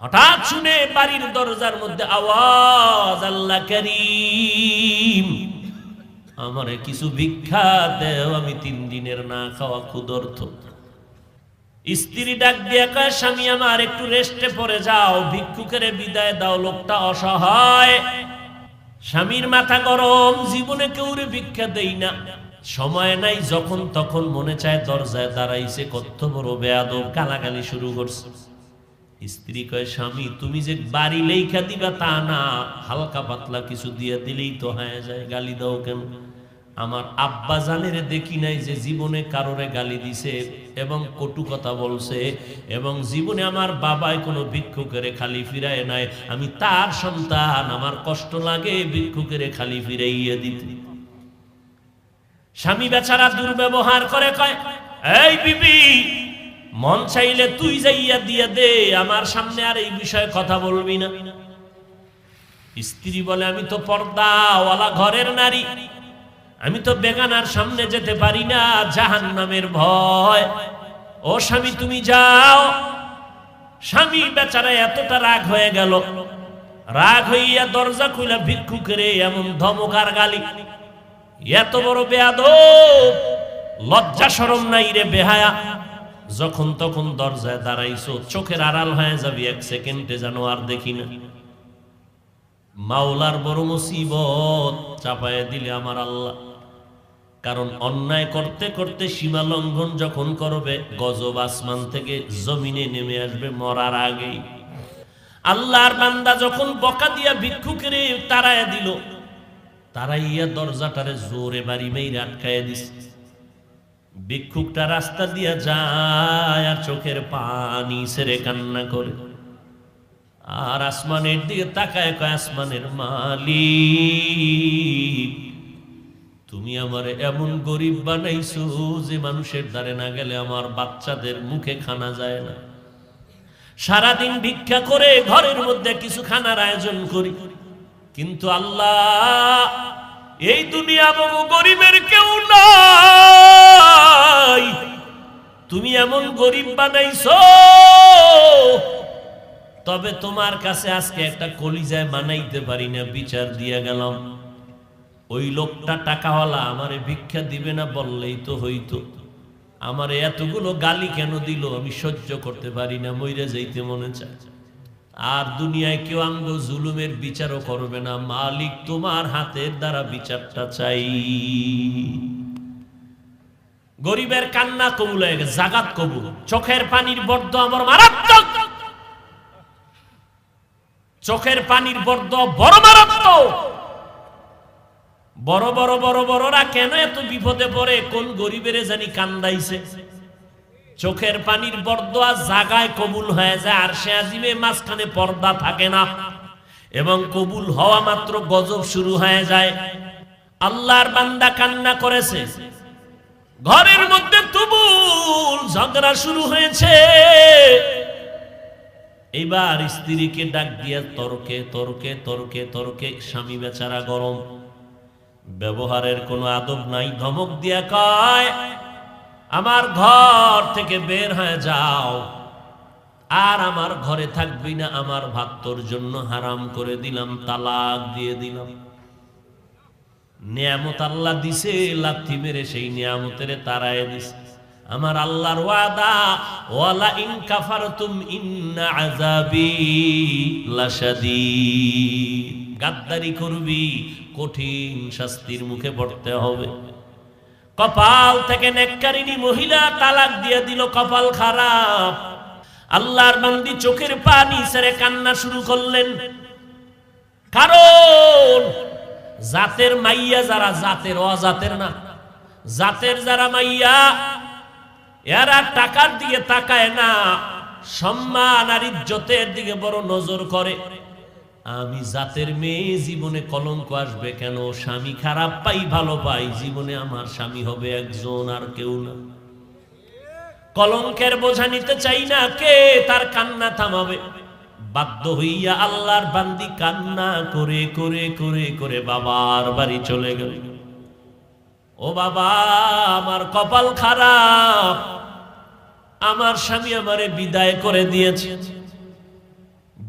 হঠাৎ শুনে বাড়ির দরজার মধ্যে আওয়াজ, আল্লাহ করিম, আমারে কিছু ভিক্ষা দেও, আমি 3 দিনের না খাওয়া ক্ষুধার্ত। স্ত্রী ডাক দিয়ে কয়, স্বামী আমার একটু রেস্টে পড়ে যাও, ভিক্ষুকের বিদায় দাও, লোকটা অসহায়। স্বামীর মাথা গরম, জীবনে কেউরে ভিক্ষা দেই না, সময় নাই, যখন তখন মনে চায় দরজায় দাঁড়াইছে, কত বড় বেয়াদব, গালাগালি শুরু করছে। স্ত্রী কয়, স্বামী তুমি যে বাড়ি লেখা দিবা তা না, হালকা পাতলা কিছু দিয়ে দিলেই তো হয়ে যায়, গালি দাও কেন? আমার আব্বা জানের দেখি নাই যে জীবনে কারোরে গালি দিছে এবং কটু কথা বলছে, এবং জীবনে আমার বাবাই কোনো ভিক্ষুকের খালি ফিরায় নাই। আমি তার সন্তান, আমার কষ্ট লাগে ভিক্ষুকের খালি ফিরাইয়া দিতে। স্বামী বেচারা দুর্ব্যবহার করে, কয়, এই বিবি, মন চাইলে তুই যাইয়া দিয়া দে, আমার সামনে আর এই বিষয়ে কথা বলবি না। স্ত্রী বলে, আমি তো পর্দাওয়ালা ঘরের নারী, আমি তো বেগানার সামনে যেতে পারি না, জাহান্নামের ভয়। ও স্বামী তুমি যাও। স্বামী বেচারা এতটা রাগ হয়ে গেল, রাগ হইয়া দরজা খুলে ভিক্ষুকের এমন ধমক আর গালি, এত বড় বেয়াদব, লজ্জা শরম নাই রে বেহায়া, যখন তখন দরজায় দাঁড়াইছো, চোখের আড়াল হয়ে যাবি 1 সেকেন্ডে যেন আর দেখি না। মাওলার বড় মুসিবত চাপায় দিলে আমার আল্লাহ। কারণ অন্যায় করতে করতে সীমা লঙ্ঘন যখন করবে, গজব আসমান থেকে জমিনে নেমে আসবে মরার আগেই। আল্লাহর বান্দা যখন বকা দিয়া ভিক্ষুকের তাড়াইয়া দিল, তাড়াইয়া দরজাটারে জোরে বাড়ি মেরে আটকাইয়া দিছে। ভিক্ষুকটা রাস্তা দিয়া যায় আর চোখের পানি ছেড়ে কান্না করে, আর আসমানের দিকে তাকায়, কয়, আসমানের মালিক, তুমি আমারে এমন গরিব বানাইছো যে মানুষের দ্বারে না গেলে আমার বাচ্চাদের মুখে খানা যায় না। সারাদিন ভিক্ষা করে ঘরের মধ্যে কিছু খানার আয়োজন করি, কিন্তু আল্লাহ, এই দুনিয়া বহু গরিবের কেউ নাই, তুমি এমন গরিব বানাইছো, তবে তোমার কাছে আজকে একটা কলিজায় বানাইতে পারি না, বিচার দিয়া গেলাম। ওই লোকটা টাকাওয়ালা আমারে ভিক্ষা দিবে না বললেই তো হইতো, আমারে এতগুলো গালি কেন দিল, আমি সহ্য করতে পারি না, মইরা যাইতে মনে চায়। আর দুনিয়ায় কেউ আঙ্গ জুলুমের বিচারও করবে না, মালিক তোমার হাতের দ্বারা বিচারটা চাই। গরিবের কান্না কবুল হয়ে গেছে, জাগাত কবুল। চোখের পানির বর্দ আমার মারাত্মক, চোখের পানির বর্দ বড় মারাত্মক। বড় বড় বড় বড়রা কেন এত বিপদে পড়ে, কোন গরিবের জানি কান্দাইছে। চোখের পানির বর্দা জাগায় কবুল হয়ে যায়, আর সে আজিমে মাঝখানে পর্দা থাকে না, এবং কবুল হওয়া মাত্র গজব শুরু হয়ে যায়। আল্লাহর বান্দা কান্না করেছে, ঘরের মধ্যে তুমুল ঝগড়া শুরু হয়েছে। এবার স্ত্রীকে ডাক দিয়ে তর্কে তর্কে তর্কে তর্কে, স্বামী বেচারা গরম, ব্যবহারের কোনো আদব নাই, ধমক দিয়া কয়, আমার ঘর থেকে বের হয়ে যাও, আর আমার ঘরে থাকবি না, আমার ভাত তোর জন্য হারাম করে দিলাম, তালাক দিয়ে দিলাম। নিয়ামত আল্লাহ দিছে, লাথি মেরে সেই নিয়ামতের তাড়ায় দিছে। আমার আল্লাহর ওয়াদা, ওয়ালা ইন কাফারতুম ইন্না আযাবি লাশাদীদ, গাদ্দারি করবি, কঠিন শাস্তির মুখে পড়তে হবে। কপাল থেকে নেককারিনী মহিলা তালাক দিয়ে দিল, কপাল খারাপ। আল্লাহর বান্দি চোখের পানি ছেড়ে কান্না শুরু করলেন, কারণ জাতের মাইয়া যারা, জাতের অজাতের না, জাতের যারা মাইয়া, এরা টাকার দিকে তাকায় না, সম্মান আর ইজ্জতের দিকে বড় নজর করে। আমি জাতের মেয়ে, জীবনে কলঙ্ক আসবে কেন, স্বামী খারাপ পাই ভালো পাই, জীবনে আমার স্বামী হবে একজন আর কেউ না। কলঙ্কের বোঝা নিতে চাই না, কে তার কান্না থামাবে? বাধ্য হইয়া আল্লাহর বান্দি কান্না করে করে করে করে বাবার বাড়ি চলে গেল। ও বাবা, আমার কপাল খারাপ, আমার স্বামী আমারে বিদায় করে দিয়েছে।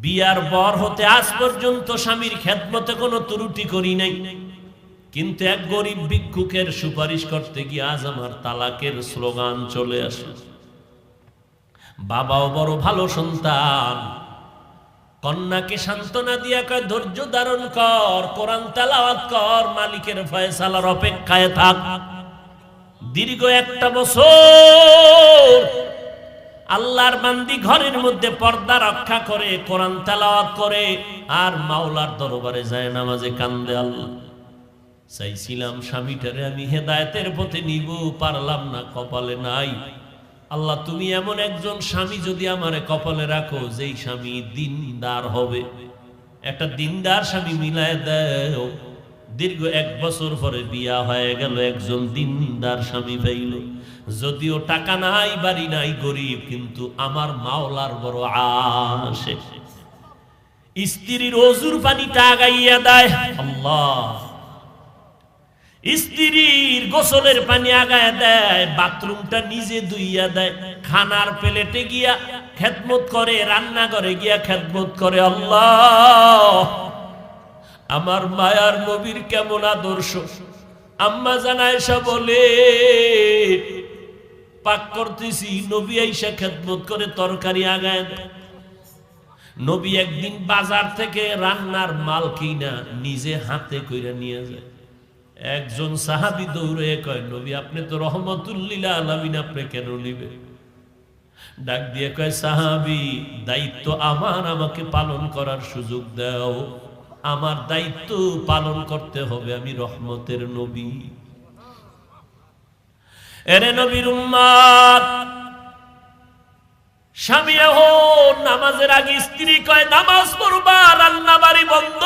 বিয়ার বর হতে আজ পর্যন্ত স্বামীর খেদমতে কোনো ত্রুটি করি নাই, কিন্তু এক গরিব ভিক্ষুকের সুপারিশ করতে গিয়ে আজ আমার তালাকের স্লোগান চলে আসে। বাবাও বড় ভালো সন্তান, কন্যাকে সান্ত্বনা দিয়া কয় ধৈর্য ধারণ কর, কোরআন তেলাওয়াত কর, মালিকের ফয়সালার অপেক্ষায় থাক। দীর্ঘ 1 বছর আল্লাহর বান্দি ঘরের মধ্যে পর্দা রক্ষা করে, কোরআন তেলাওয়াত করে, আর মাওলার দরবারে যায় নামাজে কান্দে। আল্লাহ, চাইছিলাম স্বামীটারে আমি হেদায়েতের পথে নিব, পারলাম না, কপালে নাই। আল্লাহ, তুমি এমন একজন স্বামী যদি আমারে কপালে রাখো, যেই স্বামী দিনদার হবে, একটা দিনদার স্বামী মিলায় দাও। দীর্ঘ 1 বছর পরে বিয়া হয়ে গেল, একজন দিনদার স্বামী পাইল। যদিও টাকা নাই, বাড়ি নাই, গরিব, কিন্তু আমার মাওলার বড় আশে। স্ত্রীর ওযুর পানিটা আগাইয়া দেয় আল্লাহ, স্ত্রীর গোসলের পানি আগায় দেয়, বাথরুমটা নিজে ধুইয়া দেয়, খানার প্লেটে গিয়া খেদমত করে, রান্নাঘরে গিয়া খেদমত করে। আল্লাহ, আমার মায়ার নবীর কেমন আদর্শ। আম্মা জান আয়েশা বলে, পাক করতেছি, নবী আয়েশা খেদমত করে, তরকারি আগায় দেয়। নবী একদিন বাজার থেকে রান্নার মাল কিনা নিজে হাতে কইরা নিয়ে যায়। একজন সাহাবী দৌড়ে কয়, নবী আপনি তো রহমতুল লিল আলামিন, আপনি কেন নিবে? ডাক দিয়ে কয়, সাহাবী, দায়িত্ব আমার, আমাকে পালন করার সুযোগ দাও, আমার দায়িত্ব পালন করতে হবে, আমি রহমতের নবী। এরে নবীর উম্মত, স্বামী এখন নামাজের আগে স্ত্রী কয় নামাজ পড়বা, রান্না বাড়ি বন্ধ।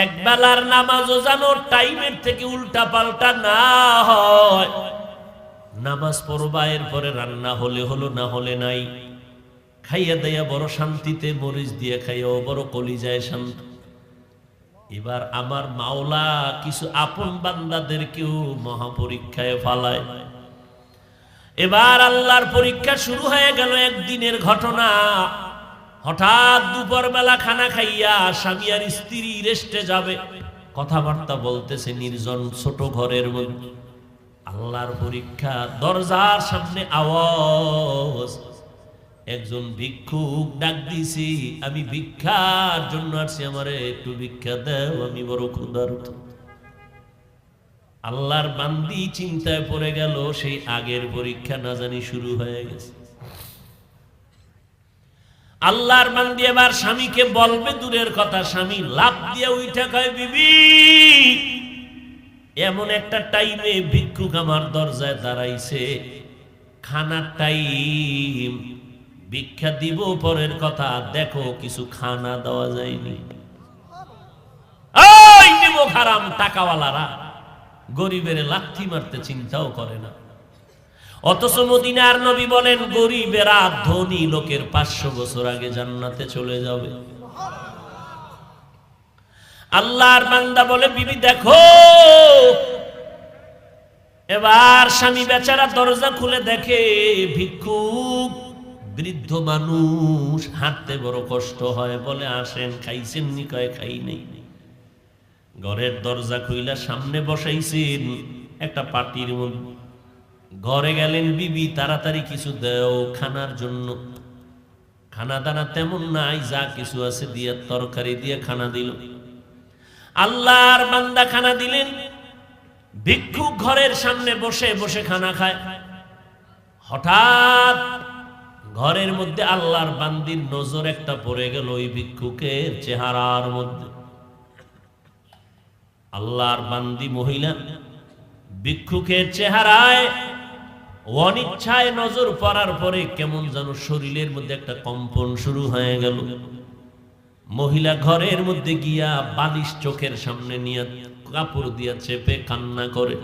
এক বেলার নামাজও যেন টাইমের থেকে উল্টা পাল্টা না হয়। নামাজ পড়বা, এরপরে রান্না হলে হলো, না হলে নাই। খাইয়া দেয়া বড় শান্তিতে, মরিচ দিয়ে খাইয়াও বড় কলিজায় শান্তি। এবার আমার মাওলা কিছু আপন বান্দাদেরকেও মহাপরীক্ষায় ফালায়। এবার আল্লাহর পরীক্ষা শুরু হয়ে গেল। একদিনের ঘটনা, হঠাৎ দুপুর বেলা খানা খাইয়া স্বামী আর স্ত্রী রেস্টে যাবে, কথাবার্তা বলতেছে নির্জন ছোট ঘরের মধ্যে। আল্লাহর পরীক্ষা, দরজার সামনে আওয়াজ, একজন ভিক্ষুক ডাক দিছি, আমি ভিক্ষার জন্য আসছি, আমারে একটু ভিক্ষা দাও, আমি বড় ক্ষুধার্ত। আল্লাহর বান্দি চিন্তায় পড়ে গেল, সেই আগের পরীক্ষা না জানি শুরু হয়ে গেছে। আল্লাহর বান্দি এবার স্বামীকে বলবে দূরের কথা, স্বামী লাফ দিয়ে উঠে কয়, বিবি, এমন একটা টাইমে ভিক্ষুক আমার দরজায় দাঁড়াইছে, খানার টাইম, ভিক্ষা দিব পরের কথা, দেখো কিছু খানা দেওয়া যায়নি। ওই নিমক হারাম টাকাওয়ালারা গরিবের লাথি মারতে চিন্তাও করে না। অথচ মদিনার নবী বলেন, গরিবেরা ধনী লোকের 500 বছর আগে জান্নাতে চলে যাবে। আল্লাহর বান্দা বলে, বিবি দেখো। এবার স্বামী বেচারা দরজা খুলে দেখে ভিক্ষুক, বৃদ্ধ মানুষ, হাঁটতে বড় কষ্ট হয়। বলে, আসেন, খাইছেন নি? কয়, খাই নেই। ঘরের দরজা খুইলা সামনে বসাইছেন একটা পাটির মধ্যে। ঘরে গেলেন, বিবি তাড়াতাড়ি কিছু দাও খানার জন্য। খানা দানা তেমন নাই, যা কিছু আছে দিয়ে তরকারি দিয়ে খানা দিল। আল্লাহর বান্দা খানা দিলেন। ভিক্ষুক ঘরের সামনে বসে বসে খানা খায়। হঠাৎ ঘরের মধ্যে আল্লাহর বান্দির নজর একটা পড়ে গেল ওই ভিক্ষুকের চেহারার মধ্যে। আল্লাহর বান্দি মহিলা ভিক্ষুকের চেহারায় অনিচ্ছায় নজর পড়ার পরে কেমন যেন শরীরের মধ্যে একটা কম্পন শুরু হয়ে গেল। মহিলা ঘরের মধ্যে গিয়া বালিশ চোখের সামনে নিয়ে কাপড় দিয়া চেপে কান্না করে।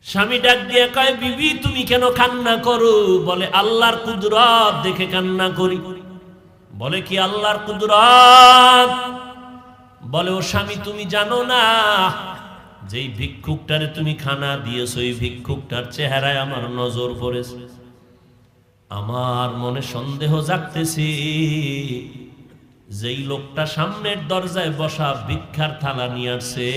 স্বামী ডাক দিয়ে কয়, বিবি তুমি কেন কান্না করো? বলে, আল্লাহর কুদরত দেখে কান্না করি। বলে, কি আল্লাহর কুদরত? বলে, ও স্বামী তুমি জানো না, যেই ভিক্ষুকটারে তুমি খানা দিয়েছো, এই ভিক্ষুকটার চেহারায় আমার নজর পড়েছে। আমার মনে সন্দেহ জাগতেছে, যেই লোকটা সামনের দরজায় বসা ভিক্ষার থালা নিয়ে আসছে,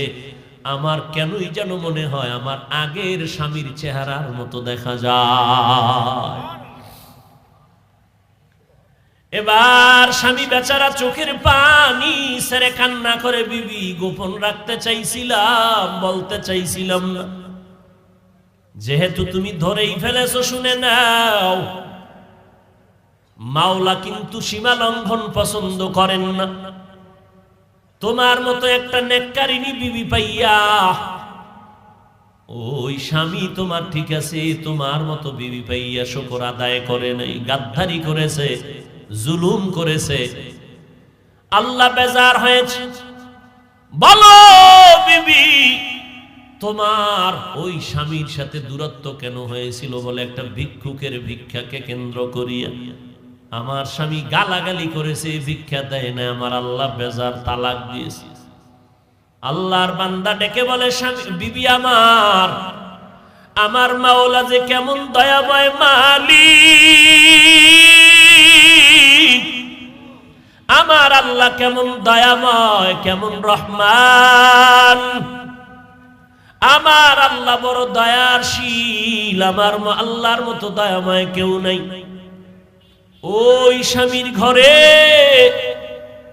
আমার কেনই যেন মনে হয় আমার আগের স্বামীর চেহারার মতো দেখা যায়। এবার স্বামী বেচারা চোখের পানি ছেড়ে কান্না করে, বিবি গোপন রাখতে চাইছিলাম, বলতে চাইছিলাম না, যেহেতু তুমি ধরেই ফেলেছো শুনে নাও, মাওলা কিন্তু সীমা লঙ্ঘন পছন্দ করেন না। তোমার মতো একটা নেককারিনী বিবি পাইয়া ওই স্বামী তোমার ঠিক আছে, তোমার মতো বিবি পাইয়া শুকর আদায় করে নাই, গাদ্দারি করেছে, জুলুম করেছে, আল্লাহ বেজার হয়েছে। বলো বিবি, তোমার ওই স্বামীর সাথে দূরত্ব কেন হয়েছিল? বলে একটা ভিক্ষুকের ভিক্ষাকে কেন্দ্র করিয়া আমার স্বামী গালাগালি করেছে, ভিক্ষা দেয় না, আমার আল্লাহ বেজার, তালাক দিয়েছে। আল্লাহর বান্দা ডেকে বলে, স্বামী বিবি আমার মাওলা যে কেমন দয়াময় মালিক, আমার আল্লাহ কেমন দয়াময়, কেমন রহমান, আমার আল্লাহ বড় দয়াশীল, আমার আল্লাহর মতো দয়াময় কেউ নাই। ওই স্বামীর ঘরে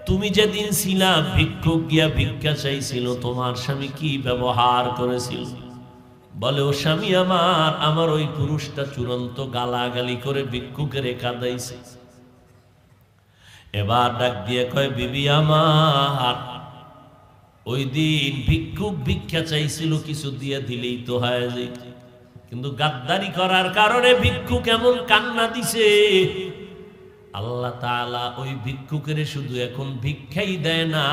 তুমি যেদিন ছিলা, ভিক্ষুক গিয়া ভিক্ষা চাইছিল, তোমার স্বামী কি ব্যবহার করেছিল? বলে, ও স্বামী আমার ওই পুরুষটা চূড়ান্ত গালাগালি করে ভিক্ষুকের কাঁদাইছে। এবার ডাক দিয়ে কয়, বিবি ওই দিন ভিক্ষুক ভিক্ষা চাইছিল, কিছু দিয়ে দিলেই তো হয় যায়, কিন্তু গাদ্দারি করার কারণে ভিক্ষুক এমন কান্না দিছে, আল্লাহ তাআলা ওই ভিক্ষুকের শুধু এখন ভিক্ষাই দেয় না,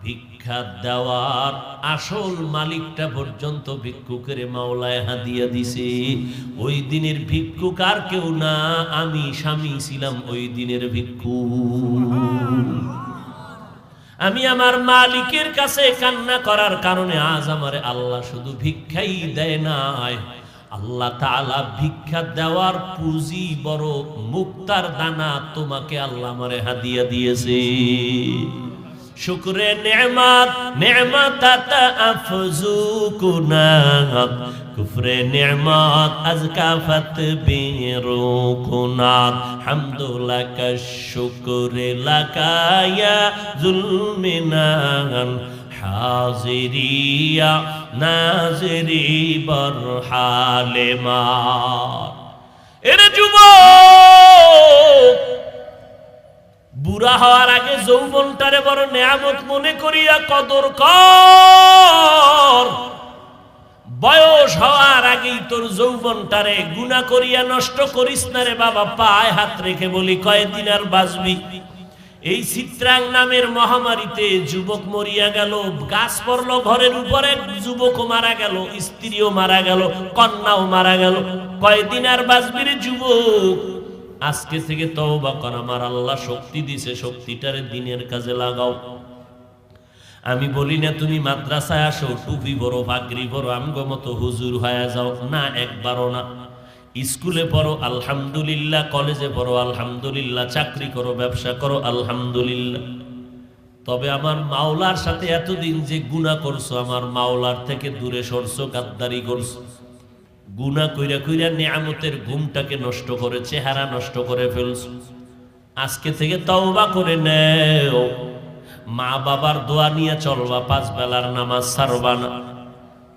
ভিক্ষা দেওয়ার আসল মালিকটা পর্যন্ত ভিক্ষুকের মাওলায় হাদিয়া দিছে। ওই দিনের ভিক্ষুক আর কেউ না, আমি স্বামী ছিলাম ওই দিনের ভিক্ষুক। আমি আমার মালিকের কাছে কান্না করার কারণে আজ আমারে আল্লাহ শুধু ভিক্ষাই দেয় নাই, আল্লাহ তাআলা ভিক্ষা দেওয়ার পুঁজি বড় মুক্তার দানা তোমাকে আল্লাহ আমারে হাদিয়া দিয়েছে। শুকরে নেমাত নেমাতাত আফজু কুনাত, কুফরে নেমাত আজকাফত বিরু কুনাত, হামদুলাকা শুকরে লাকায়া জুলমিনান, হাজিরিয়া নাজরি বরহালে মা। এর যুবক, বুড়া হওয়ার আগে যৌবনটারে বড় নেয়ামত মনে করিয়া কদর কর। বয়স হওয়ার আগেই তোর যৌবনটারে গুনাহ করিয়া নষ্ট করিস না রে বাবা। পায়ে হাত রেখে বলি, কয়দিন আর বাঁচবি? এই চিত্রাং নামের মহামারীতে যুবক মরিয়া গেল, গাছ পড়লো ঘরের উপরে, যুবকও মারা গেল, স্ত্রীও মারা গেল, কন্যাও মারা গেল। কয়দিন আর বাঁচবি রে যুবক? আজকে থেকে তওবা কর, আমার আল্লাহ শক্তি দিছে, শক্তিটারে দিনের কাজে লাগাও। আমি বলি না তুমি মাদ্রাসায় আসো, টুপি বড়, পাগড়ি বড়, আমগো মতো হুজুর হয়ে যাও, না, একবারও না। স্কুলে পড়ো আলহামদুলিল্লাহ, কলেজে পড়ো আলহামদুলিল্লাহ, চাকরি করো, ব্যবসা করো আলহামদুলিল্লাহ। তবে আমার মাওলার সাথে এতদিন যে গুনাহ করছো, আমার মাওলার থেকে দূরে সরছো, গাদ্দারি করছো, গুনাহ কইরা কইরা নিয়ামতের ঘুমটাকে নষ্ট করে, চেহারা নষ্ট করে ফেলছো। আজকে থেকে তওবা করে নেও, মা বাবার দোয়া নিয়ে চলবা, 5 বেলার নামাজ ছাড়বা না।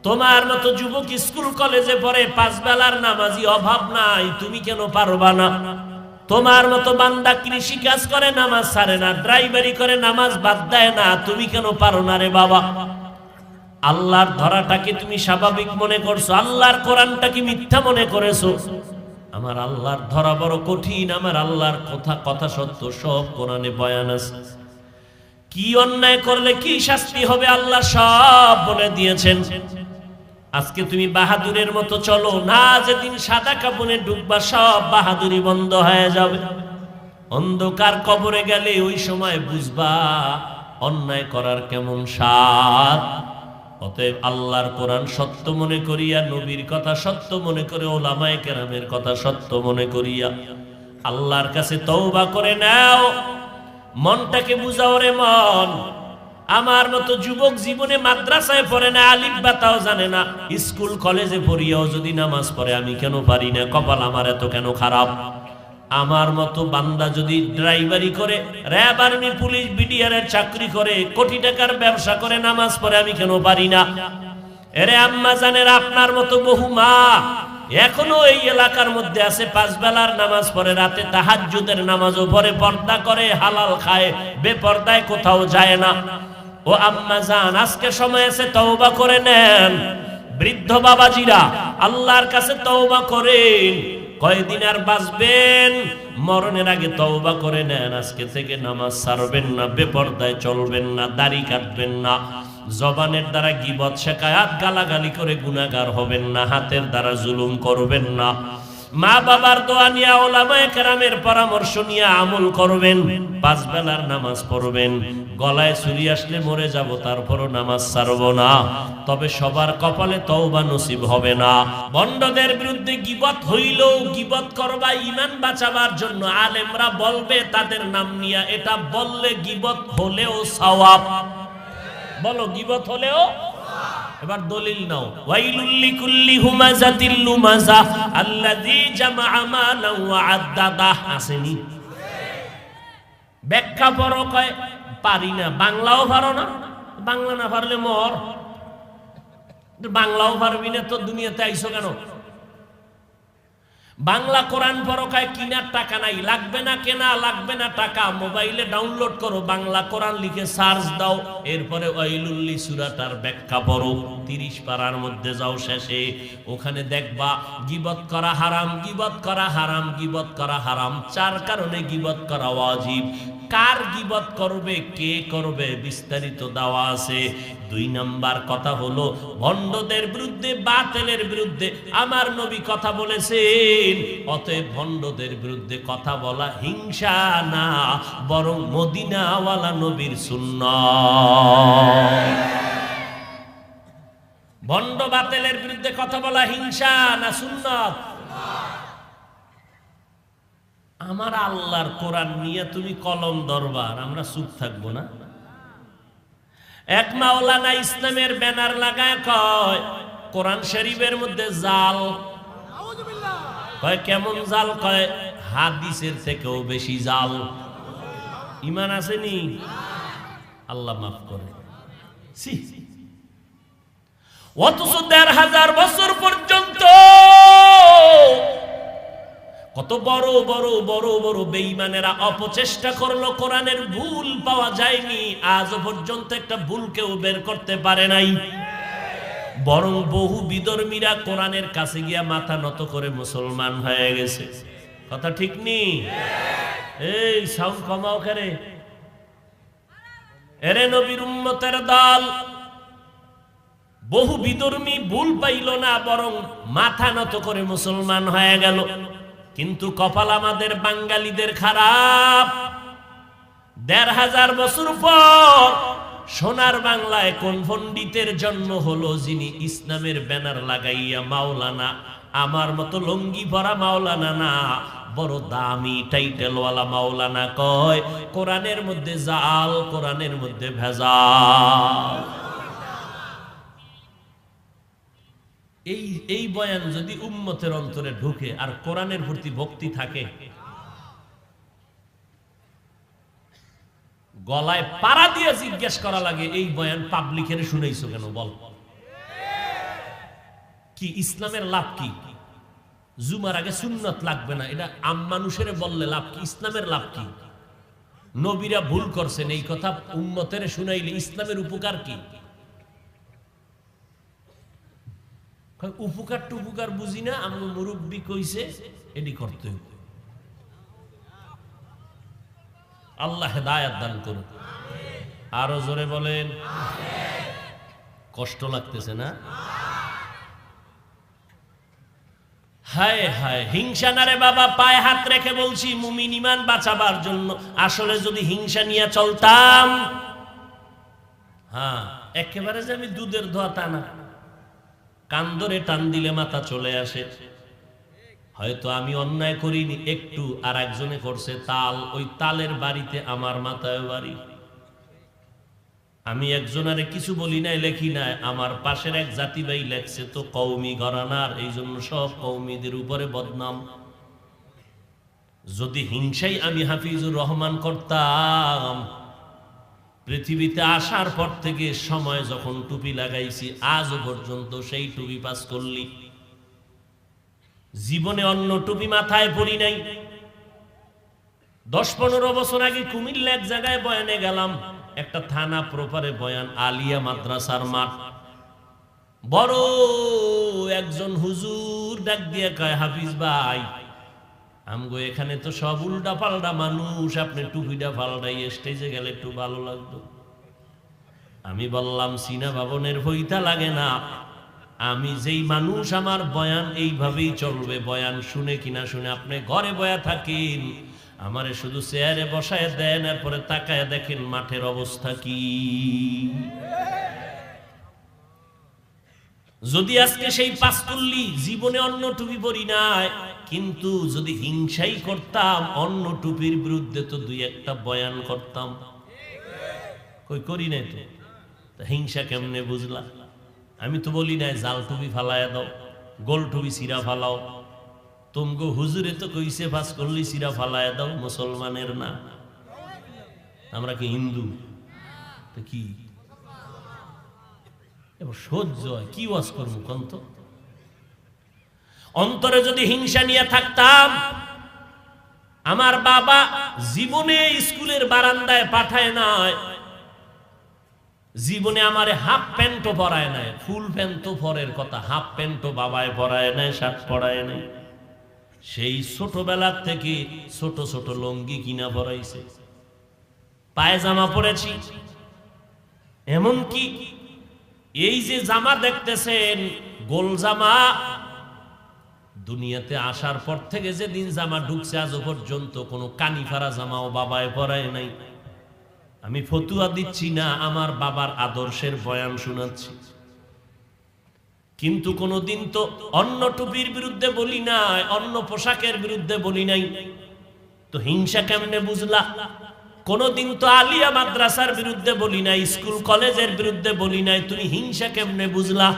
তোমার মতো যুবক স্কুল কলেজে পড়ে, 5 বেলার নামাজি অভাব নাই, তুমি কেন পারবা না? তোমার মতো বান্দা কৃষি কাজ করে, নামাজ ছাড়ে না, ড্রাইভারি করে, নামাজ বাদ দেয় না, তুমি কেন পারো না রে বাবা? আল্লাহর ধরাটাকে তুমি স্বাভাবিক মনে করছো, আল্লাহর কোরআনটাকে মিথ্যা মনে করেছো। আমার আল্লাহর ধরা বড় কঠিন, আমার আল্লাহর কথা সত্য, সব কোরআনে বয়ান আছে। কি অন্যায় করলে কি শাস্তি হবে আল্লাহ সব বলে দিয়েছেন। আজকে তুমি বাহাদুরের মতো চলো না, যেদিন সাদা কাপড়ে ডুববা সব বাহাদুরি বন্ধ হয়ে যাবে। অন্ধকার কবরে গেলে ওই সময় বুঝবা অন্যায় করার কেমন স্বাদ। অতএব আল্লাহর কোরআন সত্য মনে করিয়া, নবীর কথা সত্য মনে করে, ওলামায়ে কেরামের কথা সত্য মনে করিয়া আল্লাহর কাছে তওবা করে নাও। মনটাকে বুঝাও রে মন, আমার মতো যুবক জীবনে মাদ্রাসায় পড়ে না, আলিফ বা তাও জানে না, স্কুল কলেজে পড়িয়াও যদি নামাজ পড়ে আমি কেন পারি না? কপাল আমার এত কেন খারাপ? আমার মতো বান্দা যদি ড্রাইভারি করে, র্যাব, আর্মি, পুলিশ, বিডিআর এর চাকরি করে, কোটি টাকার ব্যবসা করে, নামাজ পড়ে আমি কেন পারি না? এরে আম্মা জানেন, আপনার মতো বহু মা এখনো এই এলাকার মধ্যে আছে, 5 বেলার নামাজ পড়ে, রাতে তাহাজ্জুদের নামাজও পড়ে, পর্দা করে, হালাল খায়, বেপর্দায় কোথাও যায় না। ও আম্মা জান, আজকে সময় আছে, তওবা করে নেন। বৃদ্ধ বাবাজিরা আল্লাহর কাছে তওবা করেন। কয়দিন আর বাঁচবেন? মরণের আগে তওবা করে নেন। আজকে থেকে নামাজ ছাড়বেন না, বেপর্দায় চলবেন না, দাড়ি কাটবেন না, জবানের দ্বারা গীবত, শিকায়াত, গালাগালি করে গুনাহগার হবেন না, হাতের দ্বারা জুলুম করবেন না, মা বাবার দোয়া নিয়ে, ওলামায়ে কেরামের পরামর্শ নিয়ে আমল করবেন, 5 বেলার নামাজ পড়বেন। গলায় ছুরি আসলে মরে যাব, তারপরও নামাজ ছাড়ব না। তবে সবার কপালে তওবা নসিব হবে না। বন্ডদের বিরুদ্ধে গীবত হইলেও গীবত করবা ঈমান বাঁচাবার জন্য। আলেমরা বলবে তাদের নাম নিয়ে, এটা বললে গীবত হলেও সওয়াব। বলো, গীবত হলেও। এবার দলিল নাও। ওয়াইলুল লিকুল্লি হুমাযাতিল লুমাযা আল্লাযী জামাআ মালান ওয়া আদ্দাদা। আসেনি? ব্যাখ্যা পড়ো, কয় পারি না। বাংলাও পারো না? বাংলা না পারলে মর। বাংলাও পারবি না তো দুনিয়াতে আইছো কেন? বাংলা কোরআন পড়ো, কয় কিনার টাকা নাই। লাগবে না কেনা, লাগবে না টাকা, মোবাইলে ডাউনলোড করো, বাংলা কোরআন লিখে সার্চ দাও, এরপরে ওয়াইলুল্লি সূরাটার ব্যাখ্যা পড়ো। 30 পারার মধ্যে যাও, শেষে ওখানে দেখবা গীবত করা হারাম, গীবত করা হারাম, গীবত করা হারাম। 4 কারণে গীবত করা ওয়াজিব। কার গীবত করবে, কে করবে, বিস্তারিত দেওয়া আছে। 2 নাম্বার কথা হলো ভণ্ডদের বিরুদ্ধে, বাতিলের বিরুদ্ধে আমার নবী কথা বলেছেন। অতএব ভণ্ডদের বিরুদ্ধে কথা বলা হিংসা না, বরং মদিনাওয়ালা নবীর সুন্নাত। ভণ্ড বাতিলের বিরুদ্ধে কথা বলা হিংসা না সুন্নাত? আমার আল্লাহর কোরআন নিয়ে তুমি কলম দরবার, আমরা চুপ থাকবো না? এক মাওলানা ইসলামের ব্যানার লাগায় কয় কোরআন শরীফের মধ্যে জাল। কয় কেমন জাল? কয় হাদিসের থেকেও বেশি জাল। ঈমান আসেনি? আল্লাহ মাফ করে। অথচ ১৫০০ বছর পর্যন্ত কত বড় বড় বড় বড় বেঈমানেরা অপচেষ্টা করলো, কোরআনের ভুল পাওয়া যায়নি। আজ পর্যন্ত একটা ভুল কেউ বের করতে পারে নাই। বরং বহু বিধর্মীরা কোরআনের কাছে গিয়া মাথা নত করে মুসলমান হয়ে গেছে। কথা ঠিক নেই? এই সাউন্ড কমাও করে। এরে নবীর উম্মতের দল, বহু বিধর্মী ভুল পাইল না, বরং মাথা নত করে মুসলমান হয়ে গেল। কিন্তু কপাল আমাদের বাঙালিদের খারাপ। ১৫০০ বছর পর সোনার বাংলায় কোন পণ্ডিতের জন্ম হলো, যিনি ইসলামের ব্যানার লাগাইয়া মাওলানা, আমার মতো লঙ্গি পরা মাওলানা না, বড় দামি টাইটেলওয়ালা মাওলানা কয় কোরআনের মধ্যে জাল, কোরআনের মধ্যে ভেজাল। এই বয়ান যদি উম্মতের অন্তরে ঢুকে আর কোরআনের প্রতি ভক্তি থাকে, গলায় পাড়া দিয়ে জিজ্ঞেস করা লাগে, এই বয়ান পাবলিকের শুনেইছো কেন? বল, কি ইসলামের লাভ কি? জুমার আগে সুন্নত লাগবে না, এটা আম মানুষের বললে লাভ কি? ইসলামের লাভ কি? নবীরা ভুল করছেন, এই কথা উম্মতের শুনাইলে ইসলামের উপকার কি? উপকার টুপুকার বুঝি না, আমি মুরব্বী কইছে এটি করতে হবে। আল্লাহ হেদায়েত দান করুন। আরো জোরে বলেন। কষ্ট লাগতেছে না? হায় হায়, হিংসা না রে বাবা, পায়ে হাত রেখে বলছি, মুমিন ঈমান বাঁচাবার জন্য। আসলে যদি হিংসা নিয়ে চলতাম, হ্যাঁ, একেবারে যে আমি দুধের ধোয়া তা না, কান ধরে টান দিলে মাথা চলে আসে। হয়তো আমি অন্যায় করিনি একটু, আর একজনে করছে তাল, ওই তালের বাড়িতে আমার মাথায় বাড়ি। আমি একজনারে কিছু বলি নাই, লেখি নাই, আমার পাশের এক জাতি ভাই লেখছে তো কওমি ঘরানার, এই জন্য সব কওমিদের উপরে বদনাম। যদি হিংসাই আমি হাফিজুর রহমান করতাম, পৃথিবীতে আসার পর থেকে সময় যখন টুপি লাগাইছি আজও পর্যন্ত সেই টুপি পাস করলি, জীবনে অন্য টুপি মাথায় পড়ি নাই। 10-15 বছর আগে কুমিল্লা এক জায়গায় বয়ানে গেলাম, একটা থানা প্রপারে বয়ান, আলিয়া মাদ্রাসার মাঠ। বড় একজন হুজুর ডাক দিয়ে কয়, হাফিজ ভাই, আমগো এখানে তো সব উল্টা পাল্টা মানুষ, আপনি টুপিটা পাল্টাই স্টেজে গেলে একটু ভালো লাগতো। আমি বললাম, সিনা ভবনের ভইতা লাগে না, আমি যেই মানুষ, আমার বয়ান এইভাবেই চলবে। বয়ান শুনে কিনা শুনে, আপনি ঘরে বয়া থাকেন, আমারে শুধু চেয়ারে বসায় দেন, এরপরে তাকায় দেখেন মাঠের অবস্থা কি। যদি আজকে সেই পাঁচকুল্লি, জীবনে অন্য টুপি পরি নাই, কিন্তু যদি হিংসাই করতাম অন্য টুপির বিরুদ্ধে তো দুই একটা বয়ান করতাম। কই করি নাই তো, হিংসা কেমনে বুঝলা? আমি তো বলি নাই জাল টুপি ফালায় দাও, গোল টুপি সিরা ফালাও। তুমগো হুজুরে তো কইছে পাস করলি সিরা ফালায় দাও, মুসলমানের না। আমরা কি হিন্দু? তো কি এবার সহ্য হয় কি ওয়াজ করবো কন্ত? অন্তরে যদি হিংসা নিয়ে থাকতাম, আমার বাবা জীবনে স্কুলের বারান্দায় পাঠায় নাই, জীবনে আমারে হাফ প্যান্টও পরায় নাই। ফুল প্যান্ট তো পরের কথা, হাফ প্যান্টও বাবায় পরায় নাই, শার্ট পরায় নাই। সেই ছোটবেলার থেকে ছোট ছোট লঙ্গি কিনা পরাইছে, পায়জামা পরেছি। এমনকি এই যে জামা দেখতেছেন গোল জামা, দুনিয়াতে আসার পর থেকে যেদিন জামা ঢুকছে আজও পর্যন্ত কোনো কানিফারা জামাও বাবায় পরায় নাই। আমি ফতুয়া দিচ্ছি না, আমার বাবার আদর্শের বয়ান শোনাচ্ছি। কিন্তু কোনদিন তো অন্য টুপির বিরুদ্ধে বলি নাই, অন্য পোশাকের বিরুদ্ধে বলি নাই, তো হিংসা কেমনে বুঝলা? কোনদিন তো আলিয়া মাদ্রাসার বিরুদ্ধে বলি নাই, স্কুল কলেজের বিরুদ্ধে বলি নাই, তুমি হিংসা কেমনে বুঝলা?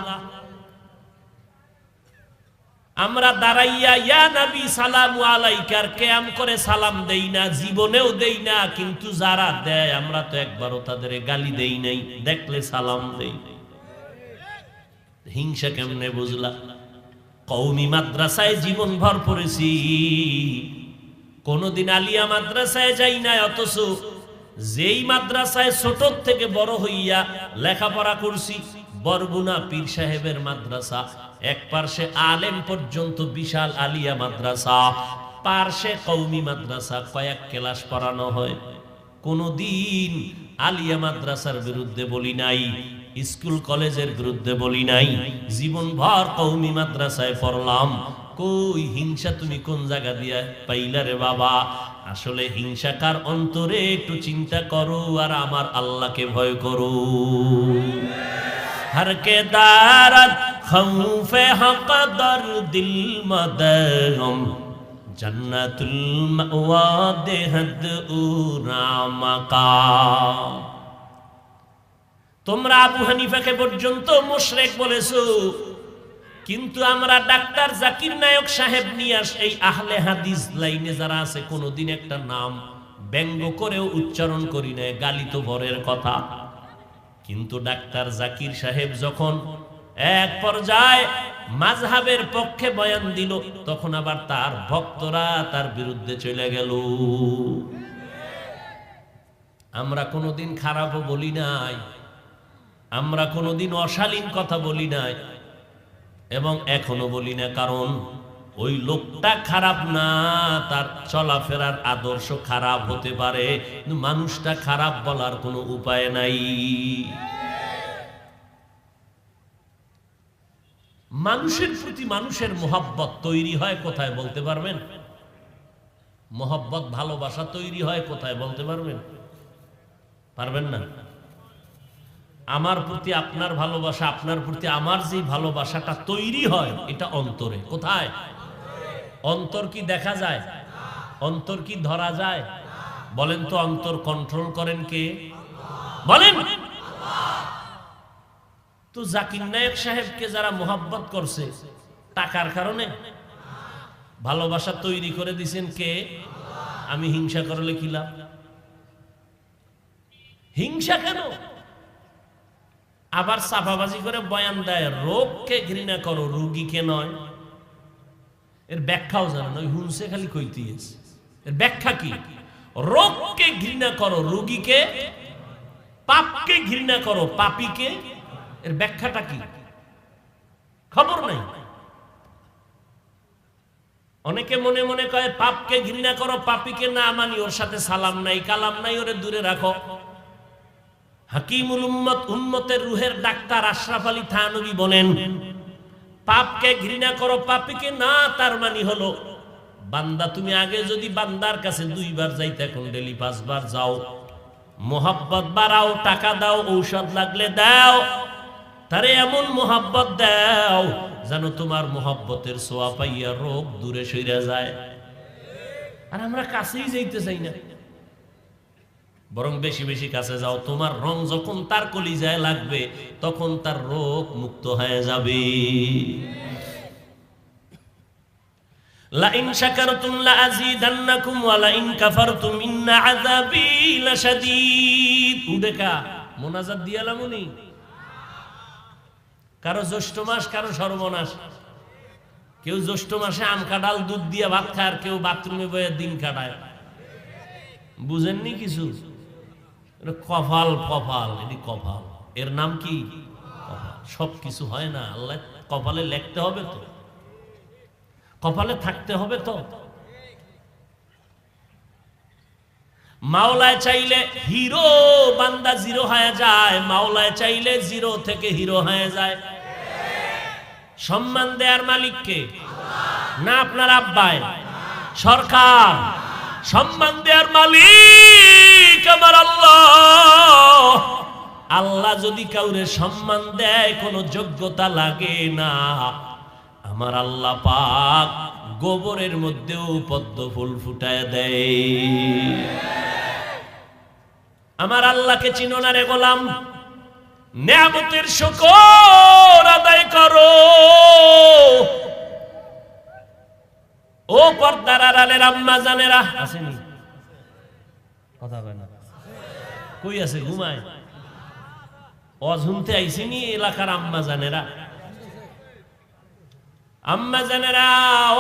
আমরা দাঁড়াইয়া ইয়া নবী সালামু আলাইকার কিয়াম করে সালাম দেই না, জীবনেও দেই না, কিন্তু যারা দেয় আমরা তো একবারও তাদের গালি দেই নাই, দেখলে সালাম দেই। হিংসা কেমনে বুঝলা? কওমি মাদ্রাসায় জীবন ভর পড়েছি, কোনদিন আলিয়া মাদ্রাসায় যাই না, অথচ যেই মাদ্রাসায় ছোট থেকে বড় হইয়া লেখাপড়া করছি, বরগুনা পীর সাহেবের মাদ্রাসা, এক পার্শ্বে আলেম পর্যন্ত বিশাল আলিয়া মাদ্রাসা, পার্শ্বে কওমি মাদ্রাসা, কয়েক ক্লাস পড়ানো হয়। কোনদিন আলিয়া মাদ্রাসার বিরুদ্ধে বলি নাই, স্কুল কলেজের বিরুদ্ধে বলি নাই, জীবনভর কওমি মাদ্রাসায় পড়লাম। কই হিংসা তুমি কোন জায়গা দিয়া পাইলা রে বাবা? আসলে হিংসা কার অন্তরে একটু চিন্তা করো, আর আমার আল্লাহকে ভয় করো। हर के दारत खौफे हक दर दिल मदगम जन्नतुल मअवा देहद उरामका। তোমরা আবু হানিফাকে পর্যন্ত মুশরিক বলেছো, কিন্তু আমরা ডাক্তার জাকির নায়ক সাহেব নিয়ে এই আহলে হাদিস লাইনে যারা আছে কোনদিন একটা নাম ব্যঙ্গ করেও উচ্চারণ করি না, গালি তো বরের কথা। কিন্তু ডাক্তার জাকির সাহেব যখন এক পর্যায়ে মাযহাবের পক্ষে বয়ান দিল, তখন আবার তার ভক্তরা তার বিরুদ্ধে চলে গেল। আমরা কোনোদিন খারাপও বলি নাই, আমরা কোনোদিন অশালীন কথা বলি নাই, এবং এখনো বলি না, কারণ ওই লোকটা খারাপ না, তার চলাফেরার আদর্শ খারাপ হতে পারে, কিন্তু মানুষটা খারাপ বলার কোনো উপায় নাই। মানুষের প্রতি মানুষের মোহাব্বত তৈরি হয় কোথায় বলতে পারবেন? মোহাব্বত ভালোবাসা তৈরি হয় কোথায় বলতে পারবেন? পারবেন না? আমার প্রতি আপনার ভালোবাসা, আপনার প্রতি আমার যে ভালোবাসাটা তৈরি হয় এটা অন্তরে। কোথায়? অন্তর কি দেখা যায়? অন্তর কি ধরা যায়? বলেন তো, অন্তর কন্ট্রোল করেন কে? বলেন। তো জাকির নায়েক সাহেবকে যারা মোহাব্বত করছে টাকার কারণে, ভালোবাসা তৈরি করে দিছেন কে? আমি হিংসা করলে কি লাভ? হিংসা কেন? আবার চাপাবাজি করে বয়ান দেয় রোগকে ঘৃণা করো, রোগীকে নয়। এর ব্যাখ্যাও জানেন, ওই হুনসে খালি কইতে আছে। এর ব্যাখ্যা কি? রোগকে ঘৃণা করো, রোগীকে। পাপকে ঘৃণা করো, পাপীকে। এর ব্যাখ্যাটা কি? খবর নাই। অনেকে মনে মনে কয় পাপকে ঘৃণা করো, পাপীকে না মানি, ওর সাথে সালাম নাই কালাম নাই, ওরে দূরে রাখো। হাকিমুল উম্মত, উম্মতের রুহের ডাক্তার আশরাফ আলী থানভী বলেন, পাপকে ঘৃণা করো, পাপীকে না, তার মানে হলো বান্দা তুমি আগে যদি বান্দার কাছে 2 বার যাইতে, এখন ডেলি 5 বার যাও। মোহাব্বত বাড়াও, টাকা দাও, ঔষধ লাগলে দাও, তারে এমন মোহাব্বত দাও যেন তোমার মোহাব্বতের ছোঁয়া পাইয়া রোগ দূরে সইরা যায়। আর আমরা কাছেই যাইতে চাই না, বরং বেশি বেশি কাছে যাও। তোমার রং যখন তার কলিজায় লাগবে তখন তার রোগ মুক্ত হয়ে যাবে। লা ইন শাকারতুম লা আযীদান্নাকুম ওয়া লা ইন কাফারতুম ইন্না আযাবী লাশাদীদ। উদেকা মোনাজাত দিয়ালামুনি। কারো জ্যৈষ্ঠ মাস, কারো সর্বনাশ। কেউ জ্যৈষ্ঠ মাসে আম কাঁঠাল দুধ দিয়ে ভাত খায়, আর কেউ বাথরুমে বয়ে দিন কাটায়। বুঝেননি কিছু? কপাল, কপাল, এটি কপাল। এর নাম কি? কপাল। সব কিছু হয় না, আল্লাহ কপালে লিখতে হবে তো, কপালে থাকতে হবে তো। মাওলায় চাইলে হিরো বান্দা জিরো হয়ে যায়, মাওলায় চাইলে জিরো থেকে হিরো হয়ে যায়। সম্মান দেয়ার মালিককে না আপনার আব্বায়, সরকার। সম্মান দেয়ার মালিক আমার আল্লাহ। আল্লাহ যদি কাউরে সম্মান দেয় কোনো যোগ্যতা লাগে না। আমার আল্লাহ পাক গোবরের মধ্যেও পদ্ম ফুল ফুটায় দেয়। আমার আল্লাহকে চিনো না রে গোলাম? নেয়ামতের শুকর আদায় করো। ও পর্দার আড়ালের আম্মা জানেরা, আসেনি? কথা কয় না, কই আছে? ঘুমায়? অঝুমতে আইসেনি এলাকার আম্মা জানেরা? আম্মা জানেরা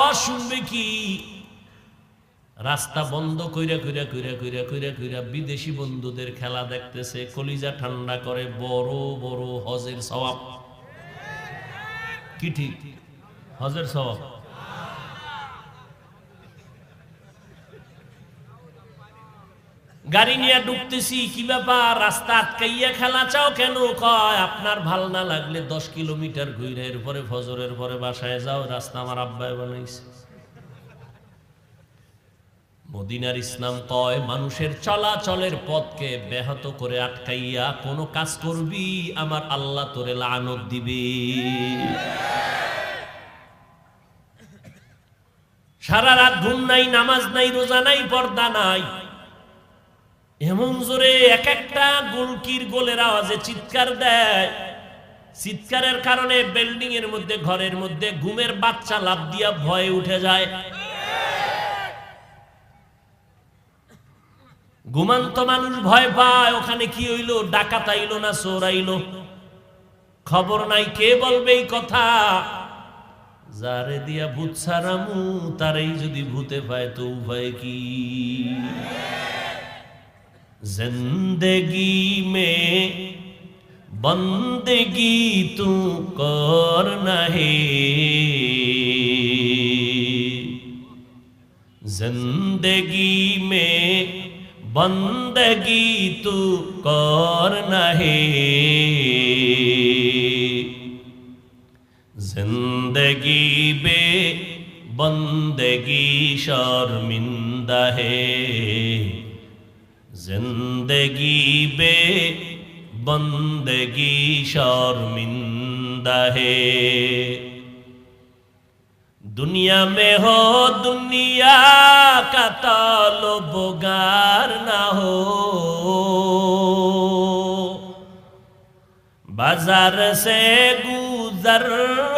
ও শুনবে কি? রাস্তা বন্ধ কইরা কইরা কইরা কইরা কইরা কইরা বিদেশি বন্ধুদের খেলা দেখতেছে, কলিজা ঠান্ডা করে। বড় বড় হজের সওয়াব। কি ঠিক? হজের সওয়াব। গাড়ি নিয়ে ঢুকতেছি, কি ব্যাপার? রাস্তা আটকাইয়া খেলা চাও কেন? কয় আপনার ভাল না লাগলে 10 কিলোমিটার ঘুরে এরপরে ফজরের পরে বাসায় যাও, রাস্তা আমার আব্বাই বানাইছে। মদিনার ইসলাম কয় মানুষের চলাচলের পথকে ব্যাহত করে আটকাইয়া কোনো কাজ করবি, আমার আল্লাহ তোরে লানত দিবে। সারা রাত ঘুম নাই, নামাজ নাই, রোজা নাই, পর্দা নাই, এমন জোরে এক একটা গুলকির গোলের আওয়াজে চিৎকার দেয়। চিৎকারের কারণে বিল্ডিং এর মধ্যে, ঘরের মধ্যে ঘুমের বাচ্চা লাফ দিয়া ভয়ে উঠে যায়। ঘুমান্ত মানুষ ভয় পায়, ওখানে কি হইলো? ডাকাত আইলো না চোর আইলো? খবর নাই। কে বলবে এই কথা? যারে দিয়া ভূত সারামু তারেই যদি ভূতে পায় তো উপায় কি? जिंदगी में बंदगी तू करना है, जिंदगी में बंदगी तू करना है, जिंदगी बे बंदगी शर्मिंदा है, जिंदगी बे बंदगी शर्मिंदा है। दुनिया में हो दुनिया का ताल्लुबगार ना हो, बाजार से गुजर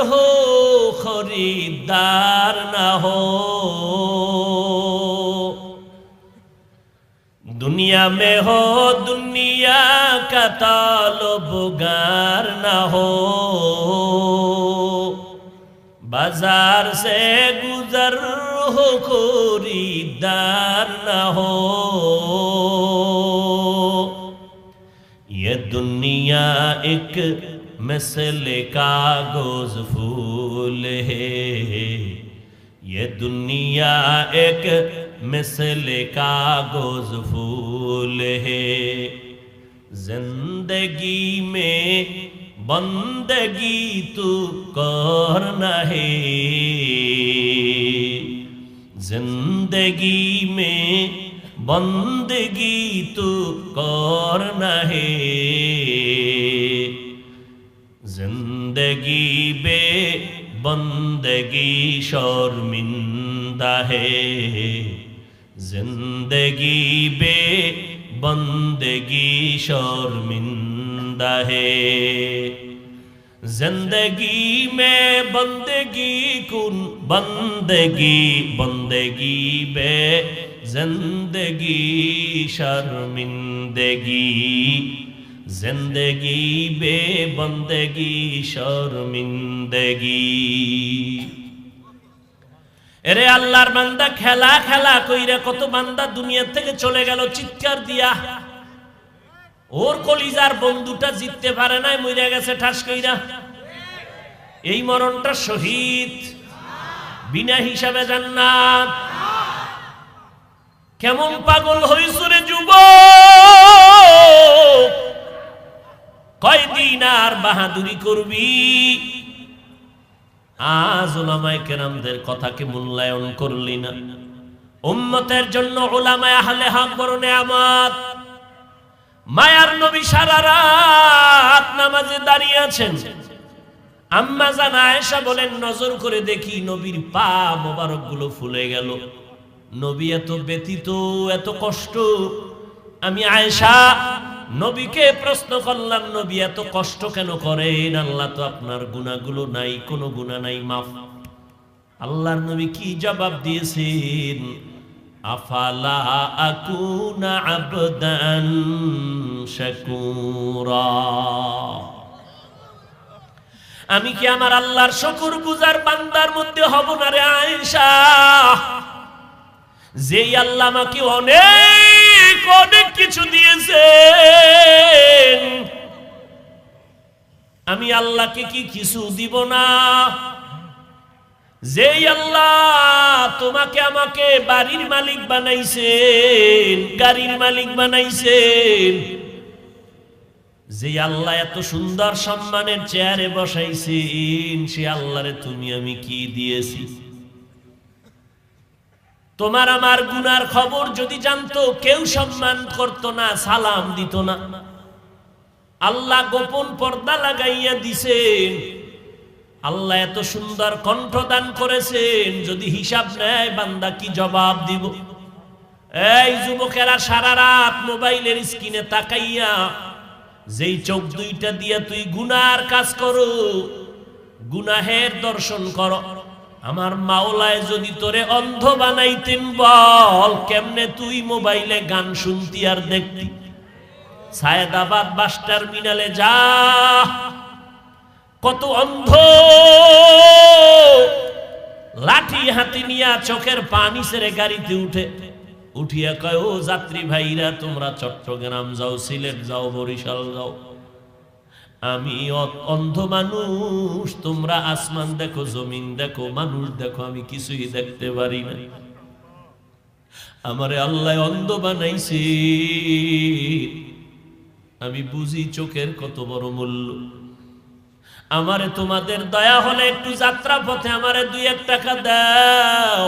हो खरीदार ना हो। दुनिया में हो दुनिया का ताल्लुबगार ना हो, बाजार से गुजर हो खरीदार ना हो। ये दुनिया एक मिसल कागज फूल है, ये दुनिया एक मिसल कागज फूल है। जिंदगी में बंदगी तू करना है, जिंदगी में बंदगी तू करना है। जिंदगी बे बंदगी शर्मिंदा है, जिंदगी बे बंदगी शर्मिंदा है। जिंदगी में बंदगी कुन बंदगी, बंदगी बे जिंदगी शर्मिंदगी, जिंदगी बे बंदगी शर्मिंदगी। এরে আল্লাহর বান্দা খেলা খেলা কইরা কত বান্দা দুনিয়া থেকে চলে গেল চিৎকার দিয়া। ওর কলিজার বন্ধুটা জিততে পারে নাই, মরে গেছে ঠাস কইরা। এই মরণটা শহীদ, বিনা হিসাবে জান্নাত। কেমন পাগল হইছো রে যুবক, কয়দিন আর বাহাদুরি করবি? আজ উলামায়ে কেরামদের কথাকে মূল্যায়ন করলি না। উম্মতের জন্য উলামায়ে আহলে হক বড় নেয়ামত। মায়ার নবী সারা রাত নামাজে দাঁড়িয়ে আছেন। আম্মা জান আয়েশা বলেন, নজর করে দেখি নবীর পা মোবারক গুলো ফুলে গেল। নবী এত ব্যথিত, এত কষ্ট। আমি আয়েশা নবীকে প্রশ্ন করলাম, নবী এত কষ্ট কেন করেন? আল্লাহ তো আপনার গুনাহগুলো নাই, কোনো গুনাহ নাই, মাফ। আল্লাহর নবী কি জবাব দিয়েছেন? আফালা আকুনা আবদান শাকুরা, আমি কি আমার আল্লাহর শুকর গুজার বান্দার মধ্যে হব না রে আয়েশা? যেই আল্লাহ আমাকে অনেক অনেক কিছু দিয়েছেন, আমি আল্লাহকে কি কিছু দিব না? যেই আল্লাহ তোমাকে আমাকে বাড়ির মালিক বানাইছেন, গাড়ির মালিক বানাইছেন, যে আল্লাহ এত সুন্দর সম্মানের চেয়ারে বসাইছেন, সে আল্লাহরে তুমি আমি কি দিয়েছি? তোমার আমার গুনার খবর যদি জানতো, কেউ সম্মান করত না, সালাম দিত না। আল্লাহ গোপন পর্দা লাগাইয়া দিছেন। আল্লাহ এত সুন্দর কণ্ঠদান করেছেন, যদি হিসাব নেয় বান্দা কি জবাব দিব? এই যুবকেরা সারা রাত মোবাইলের স্ক্রিনে তাকাইয়া যেই চোখ দুইটা দিয়া তুই গুনার কাজ করো, গুনাহের দর্শন করো, আমার মাওলায় যদি তোরে অন্ধ বানাইতেন, বল কেমনে তুই মোবাইলে গান শুনতি আর দেখতি? সায়েদাবাদ বাস টার্মিনালে যা, কত অন্ধ লাঠি হাতে নিয়া চোখের পানি ছেড়ে গাড়িতে উঠিয়া কয়, ও যাত্রী ভাইরা, তোমরা চট্টগ্রাম যাও, সিলেট যাও, বরিশাল যাও, আমি অন্ধ মানুষ, তোমরা আসমান দেখো, জমিন দেখো, মানুষ দেখো, আমি কিছুই দেখতে পারি না। আমারে আল্লাহ অন্ধ বানাইছে, আমি বুঝি চোখের কত বড় মূল্য। আমারে তোমাদের দয়া হলে একটু যাত্রা পথে আমারে 2-1 টাকা দাও,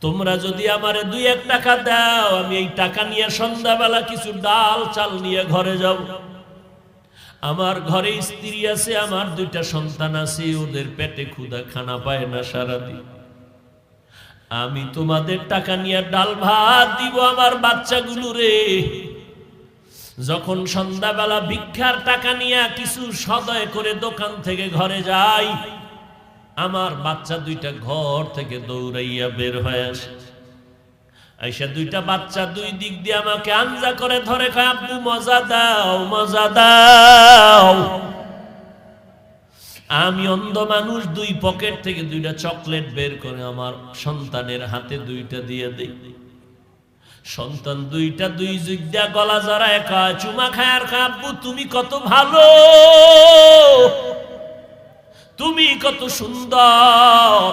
তোমরা যদি আমারে 2-1 টাকা দাও, আমি এই টাকা নিয়ে সন্ধ্যাবেলা কিছু ডাল চাল নিয়ে ঘরে যাব। আমার ঘরে স্ত্রী আছে, আমার 2টা সন্তান আছে, ওদের পেটে ক্ষুধা, খানা পায় না সারাদিন। আমি তোমাদের টাকা নিয়ে ডাল ভাত দিব আমার বাচ্চাগুলো রে। যখন সন্ধ্যাবেলা ভিক্ষার টাকা নিয়ে কিছু সদয় করে দোকান থেকে ঘরে যাই, আমার বাচ্চা 2টা ঘর থেকে দৌড়াইয়া বের হয়ে আসে। আইসা 2টা বাচ্চা 2 দিক দিয়ে আমাকে আঞ্জা করে ধরে, কয় আব্বু মজা দাও, মজা দাও। আমি অন্ধ মানুষ, 2 পকেট থেকে 2টা চকলেট বের করে আমার সন্তানের হাতে 2টা দিয়ে দেই। সন্তান 2টা 2 যুগ দিয়া গলা জড়ায় কয়, চুমা খায় আর কয় আব্বু তুমি কত ভালো, তুমি কত সুন্দর।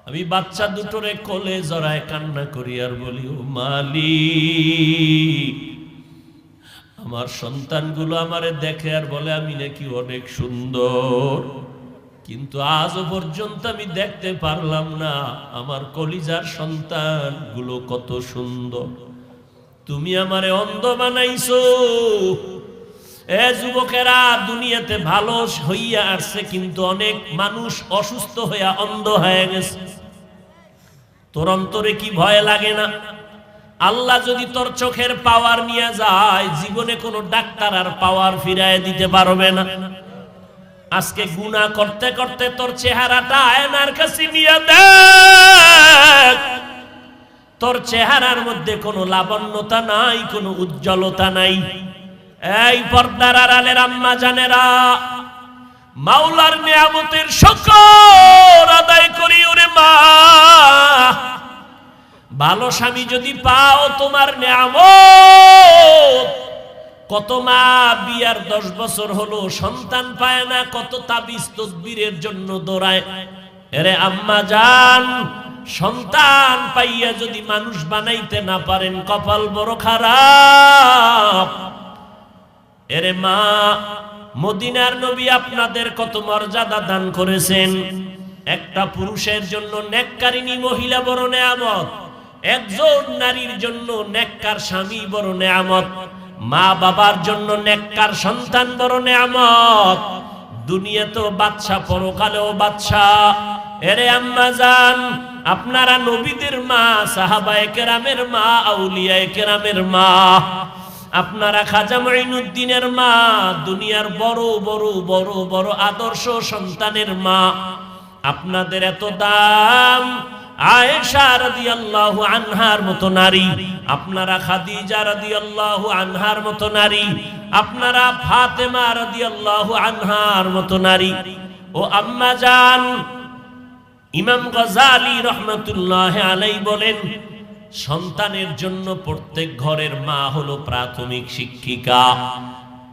আমি বাচ্চা দুটোরে কোলে জড়ায় কান্না করি আর বলি, ও মালিক, আমার সন্তানগুলো আমারে দেখে আর বলে আমি নাকি অনেক সুন্দর, কিন্তু আজও পর্যন্ত আমি দেখতে পারলাম না আমার কলিজার সন্তানগুলো কত সুন্দর। তুমি আমারে অন্ধ বানাইছো। এ যুবকেরা, দুনিয়াতে ভালো হইয়া আসছে, কিন্তু অনেক মানুষ অসুস্থ হইয়া অন্ধ হয়ে গেছে। তোর অন্তরে কি ভয় লাগে না? আল্লাহ যদি তোর চোখের পাওয়ার নিয়ে যায়, জীবনে কোনো ডাক্তার আর পাওয়ার ফিরায় দিতে পারবে না। আজকে গুনাহ করতে করতে তোর চেহারাটা আয়নার কাছে নিয়ে দেখ, তোর চেহারার মধ্যে কোনো লাবণ্যতা নাই, কোনো উজ্জ্বলতা নাই। এই পর্দার আড়ালের আম্মা জানেরা, মাওলার নিয়ামতের শুকর আদায় করি ওরে মা। ভালো স্বামী যদি পাও তোমার নিয়ামত। কত মা বিয়ার 10 বছর হলো সন্তান পায় না, কত তাবিজ তদবিরের জন্য দৌড়ায়। এরে আম্মা জান, সন্তান পাইয়া যদি মানুষ বানাইতে না পারেন, কপাল বড় খারাপ। এরে মা, মদিনার নবী আপনাদের কত মর্যাদা দান করেছেন। একটা পুরুষের জন্য নেককারিনী মহিলা বড় নেয়ামত, একজন নারীর জন্য নেককার স্বামী বড় নেয়ামত, মা বাবার জন্য নেককার সন্তান বড় নেয়ামত। দুনিয়াতেও বাদশা, পরকালেও বাদশা। এরে আম্মা জান, আপনারা নবীদের মা, সাহাবায়ে কেরামের মা, আউলিয়ায়ে কেরামের মা, আপনারা খাজা মুঈনুদ্দিনের মা, দুনিয়ার বড় বড় বড় বড় আদর্শ সন্তানের মা। আপনাদের এত দাম। আয়েশা রাদিয়াল্লাহু আনহার মতো নারী, আপনারা খাদিজা রাদিয়াল্লাহু আনহার মতো নারী, আপনারা ফাতেমা রাদিয়াল্লাহু আনহার মতো নারী। ও আম্মা জান, ইমাম গজালি রহমাতুল্লাহ আলাইহি বলেন, সন্তানের জন্য প্রত্যেক ঘরের মা হলো প্রাথমিক শিক্ষিকা।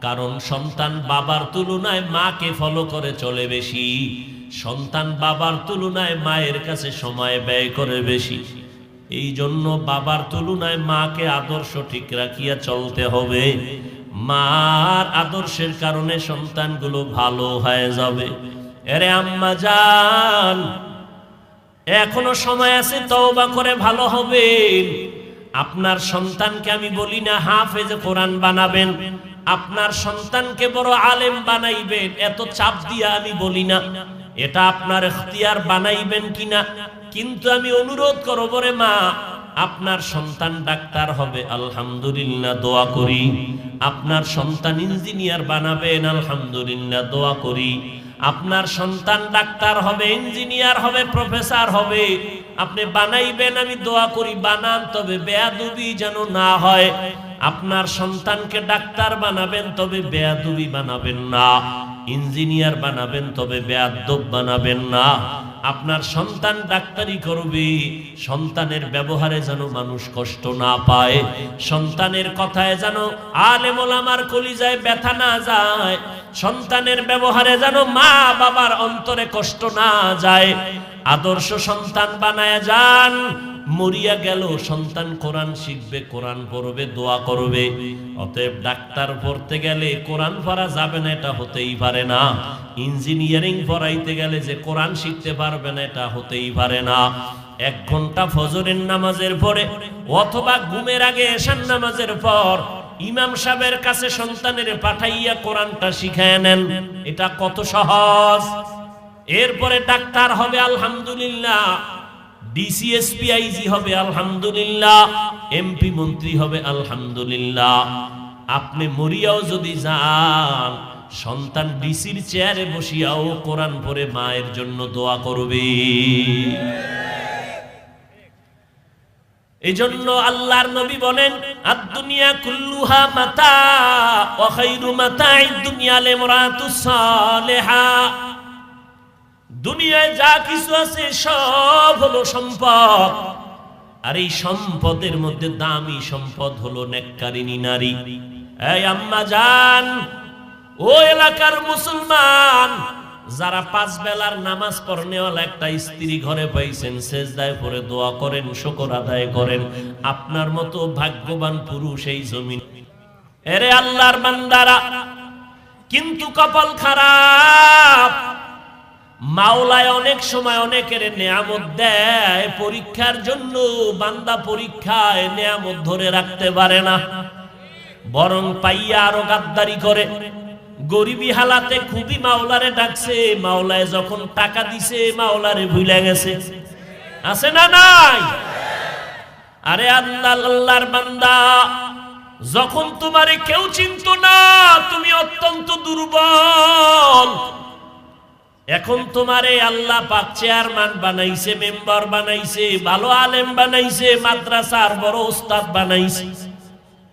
কারণ সন্তান বাবার তুলনায় মাকে ফলো করে চলে বেশি, সন্তান বাবার তুলনায় মায়ের কাছে সময় ব্যয় করে বেশি। এই জন্য বাবার তুলনায় মাকে আদর্শ ঠিক রাখিয়া চলতে হবে। মার আদর্শের কারণে সন্তানগুলো ভালো হয়ে যাবে। এরে আম্মা জান, এখনো সময় আছে, তওবা করে ভালো হবেন। আপনার সন্তানকে আমি বলি না হাফেজ কোরআন বানাবেন, আপনার সন্তানকে বড় আলেম বানাইবেন, এত চাপ দিয়া আমি বলি না। এটা আপনার ইখতিয়ার, বানাইবেন কিনা। কিন্তু আমি অনুরোধ করব রে মা, আপনার সন্তান ডাক্তার হবে, আলহামদুলিল্লাহ, দোয়া করি। আপনার সন্তান ইঞ্জিনিয়ার বানাবেন, আলহামদুলিল্লাহ, দোয়া করি। আপনার সন্তান ডাক্তার হবে, ইঞ্জিনিয়ার হবে, প্রফেসর হবে, আপনি বানাইবেন, আমি দোয়া করি, বানান, তবে বেয়াদবি যেন না হয়। আপনার সন্তানকে ডাক্তার বানাবেন, তবে বেয়াদবি বানাবেন না। ইঞ্জিনিয়ার বানাবেন, তবে বেয়াদব বানাবেন না। আপনার সন্তান ডাক্তারি করবে, সন্তানের ব্যবহারে যেন মানুষ কষ্ট না পায়, সন্তানের কথায় যেন আলেম ওলামার কলিজায় ব্যথা না যায়, সন্তানের ব্যবহারে যেন মা বাবার অন্তরে কষ্ট না যায়। আদর্শ সন্তান বানায় যান। মরিয়া গেল, সন্তান কোরআন শিখবে, কোরআন পড়বে, দোয়া করবে। অতএব ডাক্তার পড়তে গেলে কোরআন পড়া যাবে না, এটা হতেই পারে না। ইঞ্জিনিয়ারিং পড়াইতে গেলে যে কোরআন শিখতে পারবে না, এটা হতেই পারে না। 1 ঘন্টা ফজরের নামাজের পরে অথবা ঘুমের আগে এশার নামাজের পর ইমাম সাহেবের কাছে সন্তানের পাঠাইয়া কোরআনটা শিখায় নেন। এটা কত সহজ। এরপরে ডাক্তার হবে আলহামদুলিল্লাহ, ডিসিএসপি আইজি হবে আলহামদুলিল্লাহ, এমপি মন্ত্রী হবে আলহামদুলিল্লাহ। আপনি মরিয়াও যদি যান, সন্তান ডিসির চেয়ারে বসিয়াও কোরআন পড়ে মায়ের জন্য দোয়া করবে। এজন্য আল্লাহর নবী বলেন, আদ-দুনিয়া কুল্লুহা মাতা ওয়া খায়রু মাতা'id দুনিয়া লিমরাতুস সালিহা। দুনিয়ায় যা কিছু আছে সব হলো সম্পদ, আর এই সম্পদের মধ্যে দামি সম্পদ হলো নেককারিনী নারী। এই আম্মা জান, ও এলাকার মুসলমান, যারা 5 বেলার নামাজ পড়নেওয়ালা একটা স্ত্রী ঘরে পাইছেন, সেজদায় পড়ে দোয়া করেন, শুকর আদায় করেন, আপনার মতো ভাগ্যবান পুরুষ এই জমিন। এরে আল্লাহর বান্দারা, কিন্তু কপাল খারাপ, মাওলায় অনেক সময় অনেকের নেয়ামত দেয় পরীক্ষার জন্য, বান্দা পরীক্ষায় নেয়ামত ধরে রাখতে পারে না, বরং পাইয়া আরো গাদ্দারি করে। গরিবী হালাতে খুবই মাওলারে ডাকছে, মাওলায় যখন টাকা দিছে মাওলারে ভুলে গেছে। আছে না নাই? আরে আল্লাহর বান্দা, যখন তোমারে কেউ চিনতো না, তুমি অত্যন্ত দুর্বল, এখন তোমারে আল্লাহ পাক চেয়ারম্যান বানাইছে, মেম্বার বানাইছে, ভালো আলেম বানাইছে, মাদ্রাসার বড় ওস্তাদ বানাইছে,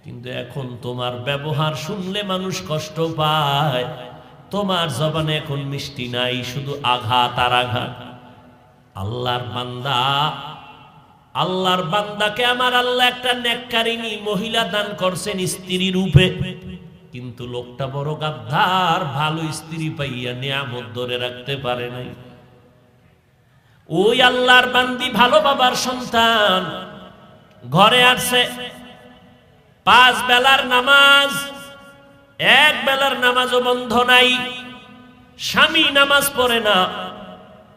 কিন্তু এখন তোমার ব্যবহার শুনলে মানুষ কষ্ট পায়। তোমার জবানে এখন মিষ্টি নাই, শুধু আঘাত আর আঘাত। আল্লাহর বান্দাকে আমার আল্লাহ একটা নেককারিনী মহিলা দান করছেন স্ত্রী রূপে, কিন্তু লোকটা বড় গাদ্দার, ভালো স্ত্রী পাইয়া নিয়ামত ধরে রাখতে পারে নাই। ওই আল্লাহর বান্দি ভালো বাবার সন্তান, ঘরে আসছে 5 বেলার নামাজ, 1 বেলার নামাজও বন্ধ নাই। স্বামী নামাজ পড়ে না,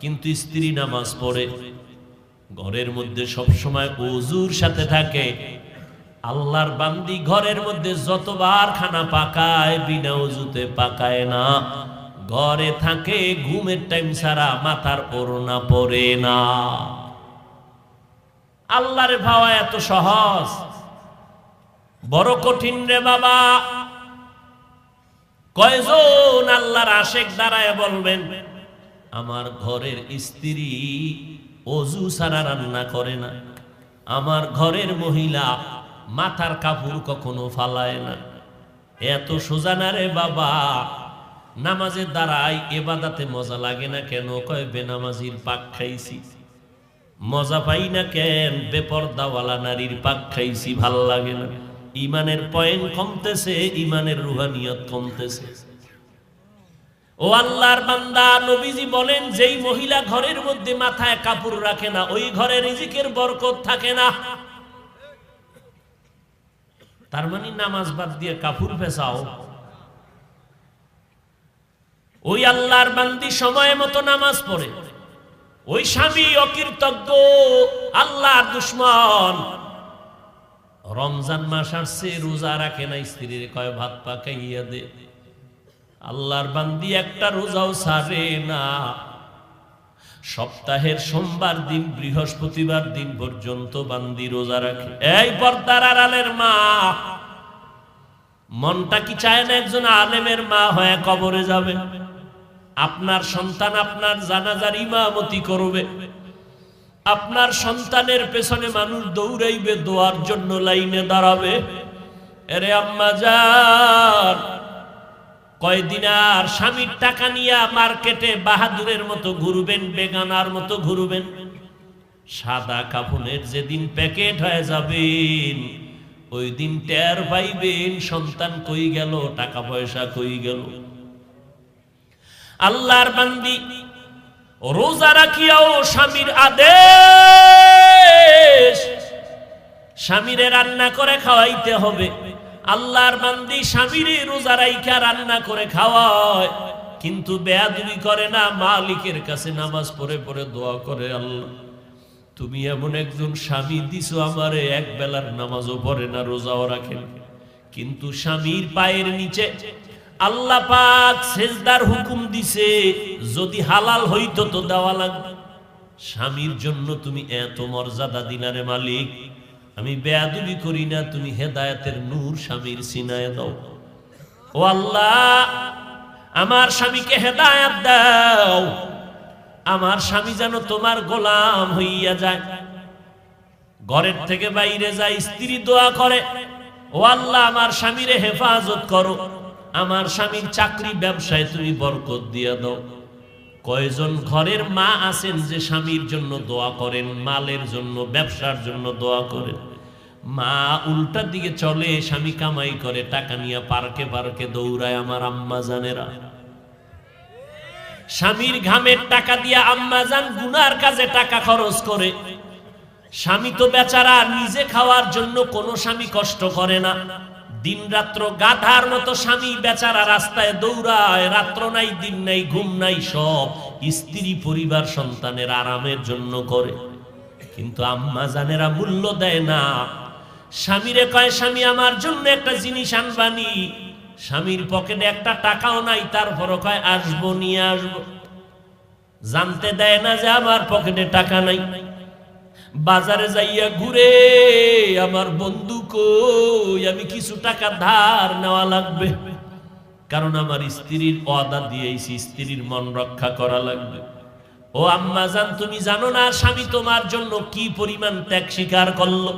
কিন্তু স্ত্রী নামাজ পড়ে, ঘরের মধ্যে সব সময় ওযুর সাথে থাকে। আল্লাহর বান্দি ঘরের মধ্যে যতবার খানা পাকায় বিনা ওযুতে পাকায় না, ঘরে থাকে ঘুমের টাইম ছাড়া মাথার ওড়না পরে না। আল্লাহরে ভাবা এত সহজ, বড় কঠিন রে বাবা। কয়জন আল্লাহর আশেক দাঁড়ায় বলবেন, আমার ঘরের স্ত্রী ওযু ছাড়া রান্না করে না, আমার ঘরের মহিলা মাথার কাপড় কখনো ফালায় না। এত সোজা না রে বাবা। নামাজের দ্বারাই ইবাদতে মজা লাগে না কেন? কয় বেনামাজির পাক খাইছি। মজা পাই না কেন? বেপরদাওয়ালা নারীর পাক খাইছি, ভাল লাগে না। ইমানের পয়েন্ট কমতেছে, ইমানের রুহানিয়ত কমতেছে। ও আল্লাহর বান্দা, নবীজি বলেন, যেই মহিলা ঘরের মধ্যে মাথায় কাপড় রাখে না, ওই ঘরে রিজিকের বরকত থাকে না। তার মানে নামাজ বাদ দিয়ে কাপড় পেছাও। ওই আল্লাহর বান্দি সময় মতো নামাজ পড়ে, ওই স্বামী অকৃতজ্ঞ, আল্লাহর দুশমন। রমজান মাস আসছে, রোজা রাখে না, স্ত্রীর কয় ভাত পাকাইয়া দে। আল্লাহর বান্দি একটা রোজাও ছাড়ে না। সপ্তাহের সোমবার দিন বৃহস্পতিবার দিন পর্যন্ত বান্দি রোজা রাখে। এই পর্দার আড়ালের মা, মনটা কি চায় না একজন আলেমের মা হয়ে কবরে যাবে? আপনার সন্তান আপনার জানাজার ইমামতি করবে, আপনার সন্তানের পেছনে মানুষ দৌড়াইবে, দোয়ার জন্য লাইনে দাঁড়াবে। এরে আম্মা জান, কয়দিন আর স্বামীর টাকা নিয়ে মার্কেটে বাহাদুরের মতো ঘুরবেন, বেগানার মতো ঘুরবেন? সাদা কাফনের যেদিন প্যাকেট হয়ে যাবেন, ওই দিন টের পাইবেন সন্তান কই গেল, টাকা পয়সা কই গেল। আল্লাহর বান্দি রোজা রাখিয়াও স্বামীর আদেশ স্বামীরে রান্না করে খাওয়াইতে হবে। আল্লাহর বান্দি স্বামীরে রোজা রাইখা রান্না করে খাওয়ায়, কিন্তু বেয়াদবি করে না, মালিকের কাছে নামাজ পড়ে পড়ে দোয়া করে, আল্লাহ তুমি এমন একজন স্বামী দিছো আমারে, এক বেলার নামাজও পড়ে না, রোজাও রাখেন, কিন্তু স্বামীর পায়ের নিচে আল্লাহ পাক সেজদার হুকুম দিছে, যদি হালাল হইতো তো দেওয়া লাগবে। স্বামীর জন্য তুমি এত মর্যাদা দিলারে মালিক, আমি বেয়াদবি করি না, তুমি হেদায়েতের নূর স্বামীর সিনায় দাও। ও আল্লাহ, আমার স্বামীকে হেদায়েত দাও, আমার স্বামী যেন তোমার গোলাম হইয়া যায়। ঘরের থেকে বাইরে যায়, স্ত্রী দোয়া করে, ও আল্লাহ আমার স্বামীরে হেফাজত করো, আমার স্বামীর চাকরি ব্যবসায় তুমি বরকত দিয়া দাও। কয়জন ঘরের মা আছেন যে স্বামীর জন্য দোয়া করেন, মালের জন্য, ব্যবসার জন্য দোয়া করেন? মা উল্টার দিকে চলে, স্বামী কামাই করে, টাকা নিয়ে পার্কে পার্কে দৌড়ায়। আমার আম্মা জানেরা, স্বামীর ঘামের টাকা দিয়ে আম্মা জান গুনার কাজে টাকা খরচ করে। স্বামী তো বেচারা নিজে খাওয়ার জন্য কোনো স্বামী কষ্ট করে না, দিন রাত্র গাধার মতো স্বামী বেচারা রাস্তায় দৌড়ায়, রাত্র নাই দিন নাই ঘুম নাই, সব স্ত্রী পরিবার সন্তানের আরামের জন্য করে। কিন্তু আম্মা জানেরা মূল্য দেয় না। স্বামীরে কয়, স্বামী আমার জন্য একটা জিনিস আনবানি, স্বামীর পকেটে একটা টাকাও নাই, তারপরও কয় আসবো, নিয়ে আসবো। জানতে দেয় না যে আমার পকেটে টাকা নাই। বাজারে যাইয়া ঘুরে, আমার বন্ধু কই, আমি কিছু টাকা ধার নেওয়া লাগবে, কারণ আমার স্ত্রীর ওয়াদা দিয়েছি, স্ত্রীর মন রক্ষা করা লাগবে। ও আম্মা জান, তুমি জানো না স্বামী তোমার জন্য কি পরিমাণ ত্যাগ স্বীকার করলো,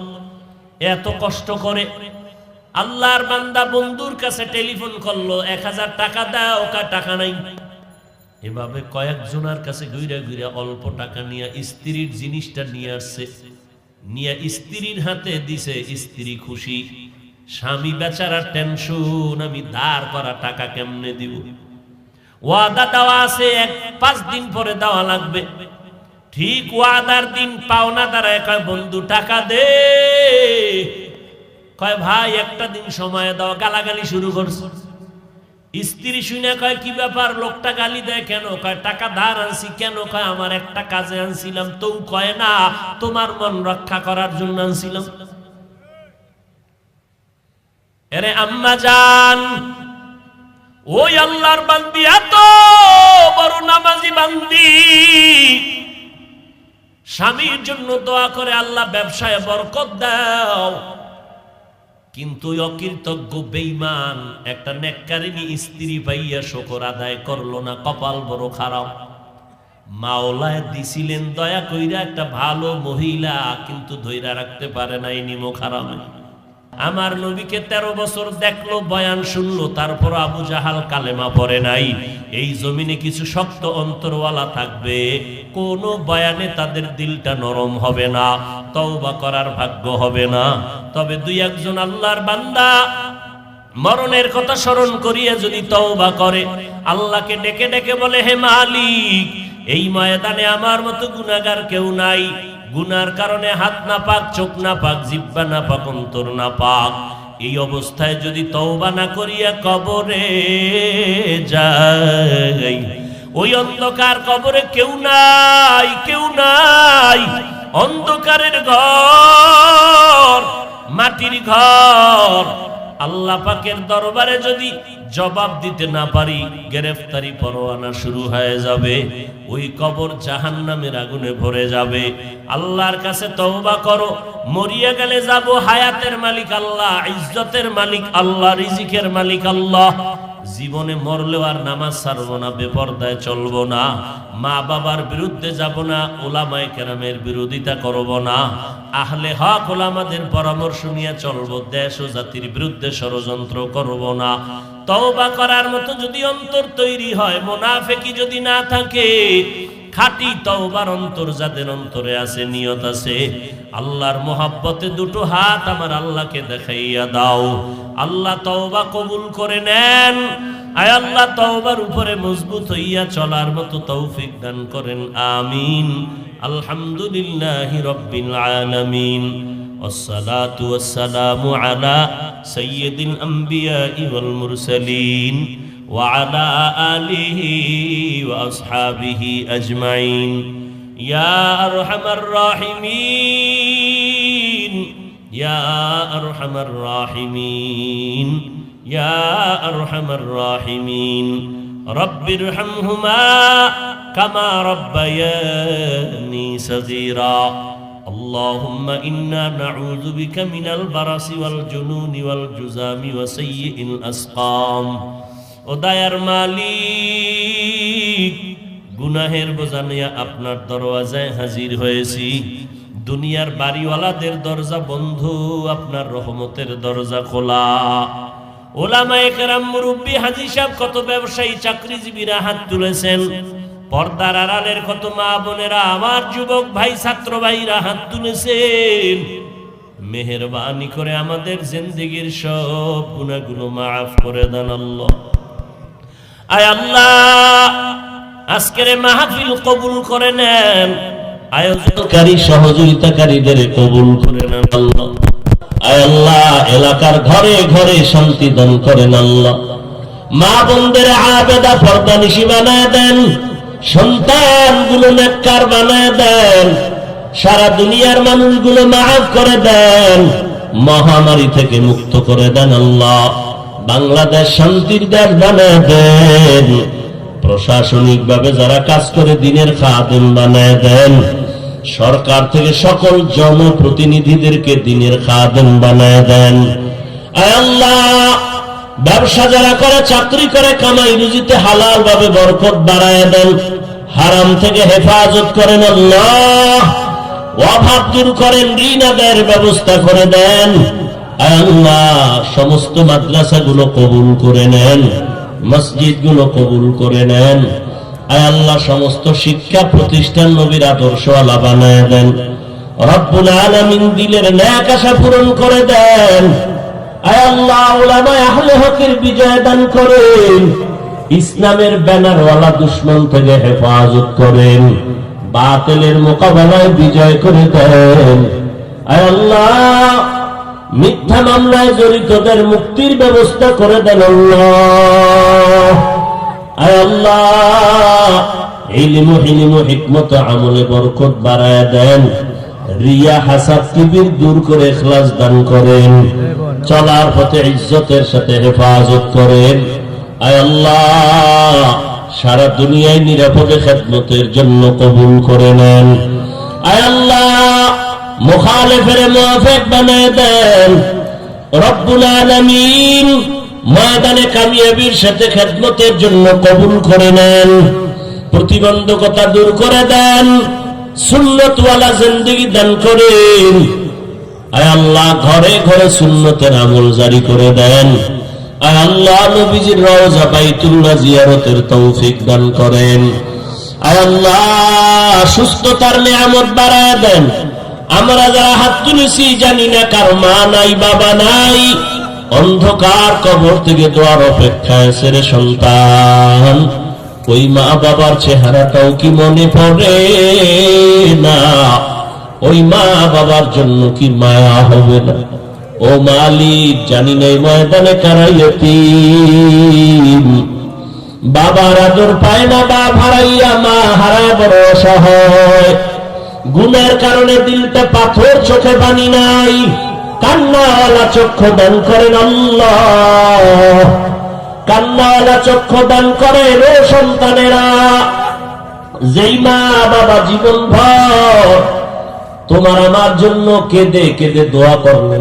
এত কষ্ট করে। আল্লাহর বান্দা বন্ধুর কাছে টেলিফোন করলো, 1000 টাকা দাও, টাকা নাই। এভাবে কয়েকজনের কাছে ঘুরে ঘুরে অল্প টাকা নিয়ে স্ত্রীর জিনিসটা নিয়ে আসছে, নিয়ে স্ত্রীর হাতে দিছে। স্ত্রী খুশি, স্বামী বেচারা টেনশন, আমি ধার করা টাকা কেমনে দিব। ওয়াদা দেওয়া আছে 5 দিন পরে দেওয়া লাগবে। ঠিক ওয়াদার দিন পাওনা দাঁড়ায়, কয় বন্ধু টাকা দে। কয় ভাই একটা দিন সময় দাও। গালাগালি শুরু করছে। স্ত্রী শুনে কয় কি ব্যাপার, লোকটা গালি দেয় কেন? কয় টাকা ধার আনছি। কেন? কয় আমার একটা কাজে আনছিলাম। তো কয় না, তোমার মন রক্ষা করার জন্য আনছিলাম। আরে আম্মা জান, ওই আল্লাহর বান্দি, এত বড় নামাজি বান্দি, স্বামীর জন্য দোয়া করে, আল্লাহ ব্যবসায় বরকত দাও। কিন্তু অকৃতজ্ঞ বেঈমান একটা নেককারিনী স্ত্রী পাইয়া শুকর আদায় করলো না, কপাল বড় খারাপ। মাওলায় দিছিলেন দয়া কইরা একটা ভালো মহিলা, কিন্তু ধইরা রাখতে পারে নাই নিমক হারামে। আমার নবীকে 13 বছর দেখলো, বয়ান শুনলো, তারপর আবু জাহাল কালেমা পড়ে নাই। এই জমিনে কিছু শক্ত অন্তরওয়ালা থাকবে, কোন বয়ানে তাদের দিলটা নরম হবে না, তওবা করার ভাগ্য হবে না। তবে 2-1 আল্লাহর বান্দা মরণের কথা স্মরণ করিয়া যদি তওবা করে, আল্লাহকে ডেকে ডেকে বলে, হে মালিক, এই ময়দানে আমার মতো গুনাহগার কেউ নাই। গুনার কারণে হাত না পাক, চোখ না পাক, জিহ্বা না পাক, অন্তর না পাক। এই অবস্থায় যদি তওবা না করিয়া কবরে যাই, ওই অন্ধকার কবরে কেউ নাই, কেউ নাই। অন্ধকারের ঘর, মাটির ঘর, আল্লাহ পাকের দরবারে যদি জবাব দিতে না পারি, গ্রেফতারি পরোয়ানা শুরু হয়ে যাবে। ওই কবর জাহান্নামের আগুনে ভরে যাবে। আল্লাহর কাছে তওবা করো। মরিয়া গেলে যাব, হায়াতের মালিক আল্লাহ, ইজ্জতের মালিক আল্লাহ, রিজিকের মালিক আল্লাহ। জীবনে মরলেও আর নামাজ ছাড়বো না, বেপরদায় চলবো না, মা বাবার বিরুদ্ধে যাব না, ওলামায়ে কেরামের বিরোধিতা করব না, আহলে হক ওলামাদের পরামর্শ নিয়ে চলবো, দেশ ও জাতির বিরুদ্ধে ষড়যন্ত্র করব না। তওবা করার মতো যদি অন্তর তৈরি হয়, মুনাফিকি যদি না থাকে, খাঁটি তওবার অন্তর যাদের অন্তরে আছে, নিয়ত আছে, আল্লাহর মোহাব্বতে 2 হাত আমার আল্লাহকে দেখাইয়া দাও। আল্লাহ তওবা কবুল করে নেন। আয় আল্লাহ, তওবার উপরে মজবুত হইয়া চলার মতো তৌফিক দান করেন। আমিন। আলহামদুলিল্লাহি রাব্বিল আলামিন। والصلاة والسلام على سيد الأنبياء والمرسلين وعلى آله وأصحابه أجمعين يا أرحم الراحمين يا أرحم الراحمين يا أرحم الراحمين رب ارحمهما كما ربياني صغيرا اللهم إنا نعوذ بك من البرص والجنون والجذام وسيء الأسقام ও দয়ার মালিক গুনাহের বোঝা নিয়ে আপনার দরওয়াজায় হাজির হয়েছি দুনিয়ার বাড়িওয়ালাদের দরজা বন্ধ আপনার রহমতের দরজা খোলা ওলামায়ে কেরাম মুরব্বি হাজী সাহেব কত ব্যবসায়ী চাকরিজীবীরা হাত তুলেছেন পর্দার আড়ালের কত মা বোনেরা আমার যুবক ভাই ছাত্র ভাইরা হাত তুলেছেন মেহেরবানি করে আমাদের জিন্দেগীর সব গুনাহগুলো মাফ করে দেন আল্লাহ আয় আল্লাহ আজকের মাহফিল কবুল করে নেন আয়োজনকারী সহযোগিতাকারীদের কবুল করে নেন আল্লাহ আয় আল্লাহ এলাকার ঘরে ঘরে শান্তি দান করেন আল্লাহ মা বোনদের আবেদা পর্দানিশী বানায় দেন সন্তানগুলো নেককার বানায় দেন সারা দুনিয়ার মানুষগুলো মাফ করে দেন মহামারী থেকে মুক্ত করে দেন আল্লাহ বাংলাদেশ শান্তির দেশ বানায় দেন প্রশাসনিকভাবে যারা কাজ করে দিনের খাদেম বানায় দেন সরকার থেকে সকল জনপ্রতিনিধিদেরকে দিনের খাদেম বানায় দেন আয় আল্লাহ ব্যবসা যারা করে চাকরি করে কামাই রুজিতে হালাল ভাবে বরকত বাড়ায় দেন হারাম থেকে হেফাজত করেন আল্লাহ অভাব দূর করেন ঋণ আদায়ের ব্যবস্থা করে দেন আয় আল্লাহ সমস্ত মাদ্রাসাগুলো কবুল করে নেন মসজিদগুলো কবুল করে নেন আয় আল্লাহ সমস্ত শিক্ষা প্রতিষ্ঠান নবীর আদর্শওয়ালা বানায় দেন রব্বুল আলামিন দিলের ন্যাক আশা পূরণ করে দেন আয় আল্লাহ উলামায়ে আহলে হকের বিজয় দান করেন ইসলামের ব্যানারওয়ালা দুশমন থেকে হেফাজত করেন বাতিলের মোকাবেলায় বিজয় করে দেন আয় আল্লাহ মিথ্যা মামলায় জড়িতদের মুক্তির ব্যবস্থা করে দেন আল্লাহ আয় আল্লাহ ইলম হিকমত আমলে বরকত বাড়ায় দেন রিয়া হাসাদ কিবির দূর করে ইখলাস দান করেন চলার পথে ইজ্জতের সাথে হেফাজত করেন আয় আল্লাহ সারা দুনিয়ায় নিরাপদে খেদমতের জন্য কবুল করে নেন আয় আল্লাহ মুখালিফের মুওয়াফিক বানায় দেন রব্বুল আলামিন ময়দানে কামিয়াবির সাথে খেদমতের জন্য কবুল করে নেন প্রতিবন্ধকতা দূর করে দেন সুন্নতওয়ালা জিন্দেগি দান করেন আয় আল্লাহ ঘরে ঘরে সুন্নতের আমল জারি করে দেন আয় আল্লাহ নবীজির রওজা বাইতুল্লাহ জিয়ারতের তৌফিক দান করেন আয় আল্লাহ সুস্থতার নিয়ামত বাড়ায় দেন আমরা যারা হাত তুলেছি জানি না কার মা নাই বাবা নাই অন্ধকার কবর থেকে দোয়ার অপেক্ষায় ছেড়ে সন্তান ওই মা বাবার চেহারাটাও কি মনে পড়ে না ওই মা বাবার জন্য কি মায়া হবে না ও মালিক জানি না এই ময়দানে কারা ইয়তীম বাবার আদর পায় না বাপ হারাইয়া মা হারায় বড় অসহায় গুনার কারণে দিলটা পাথর চোখে পানি নাই কান্নাওয়ালা চক্ষু দান করেন আল্লাহ কান্নাওয়ালা চক্ষু দান করেন ও সন্তানেরা যেই মা বাবা জীবন ভর তোমার আমার জন্য কেঁদে কেঁদে দোয়া করলেন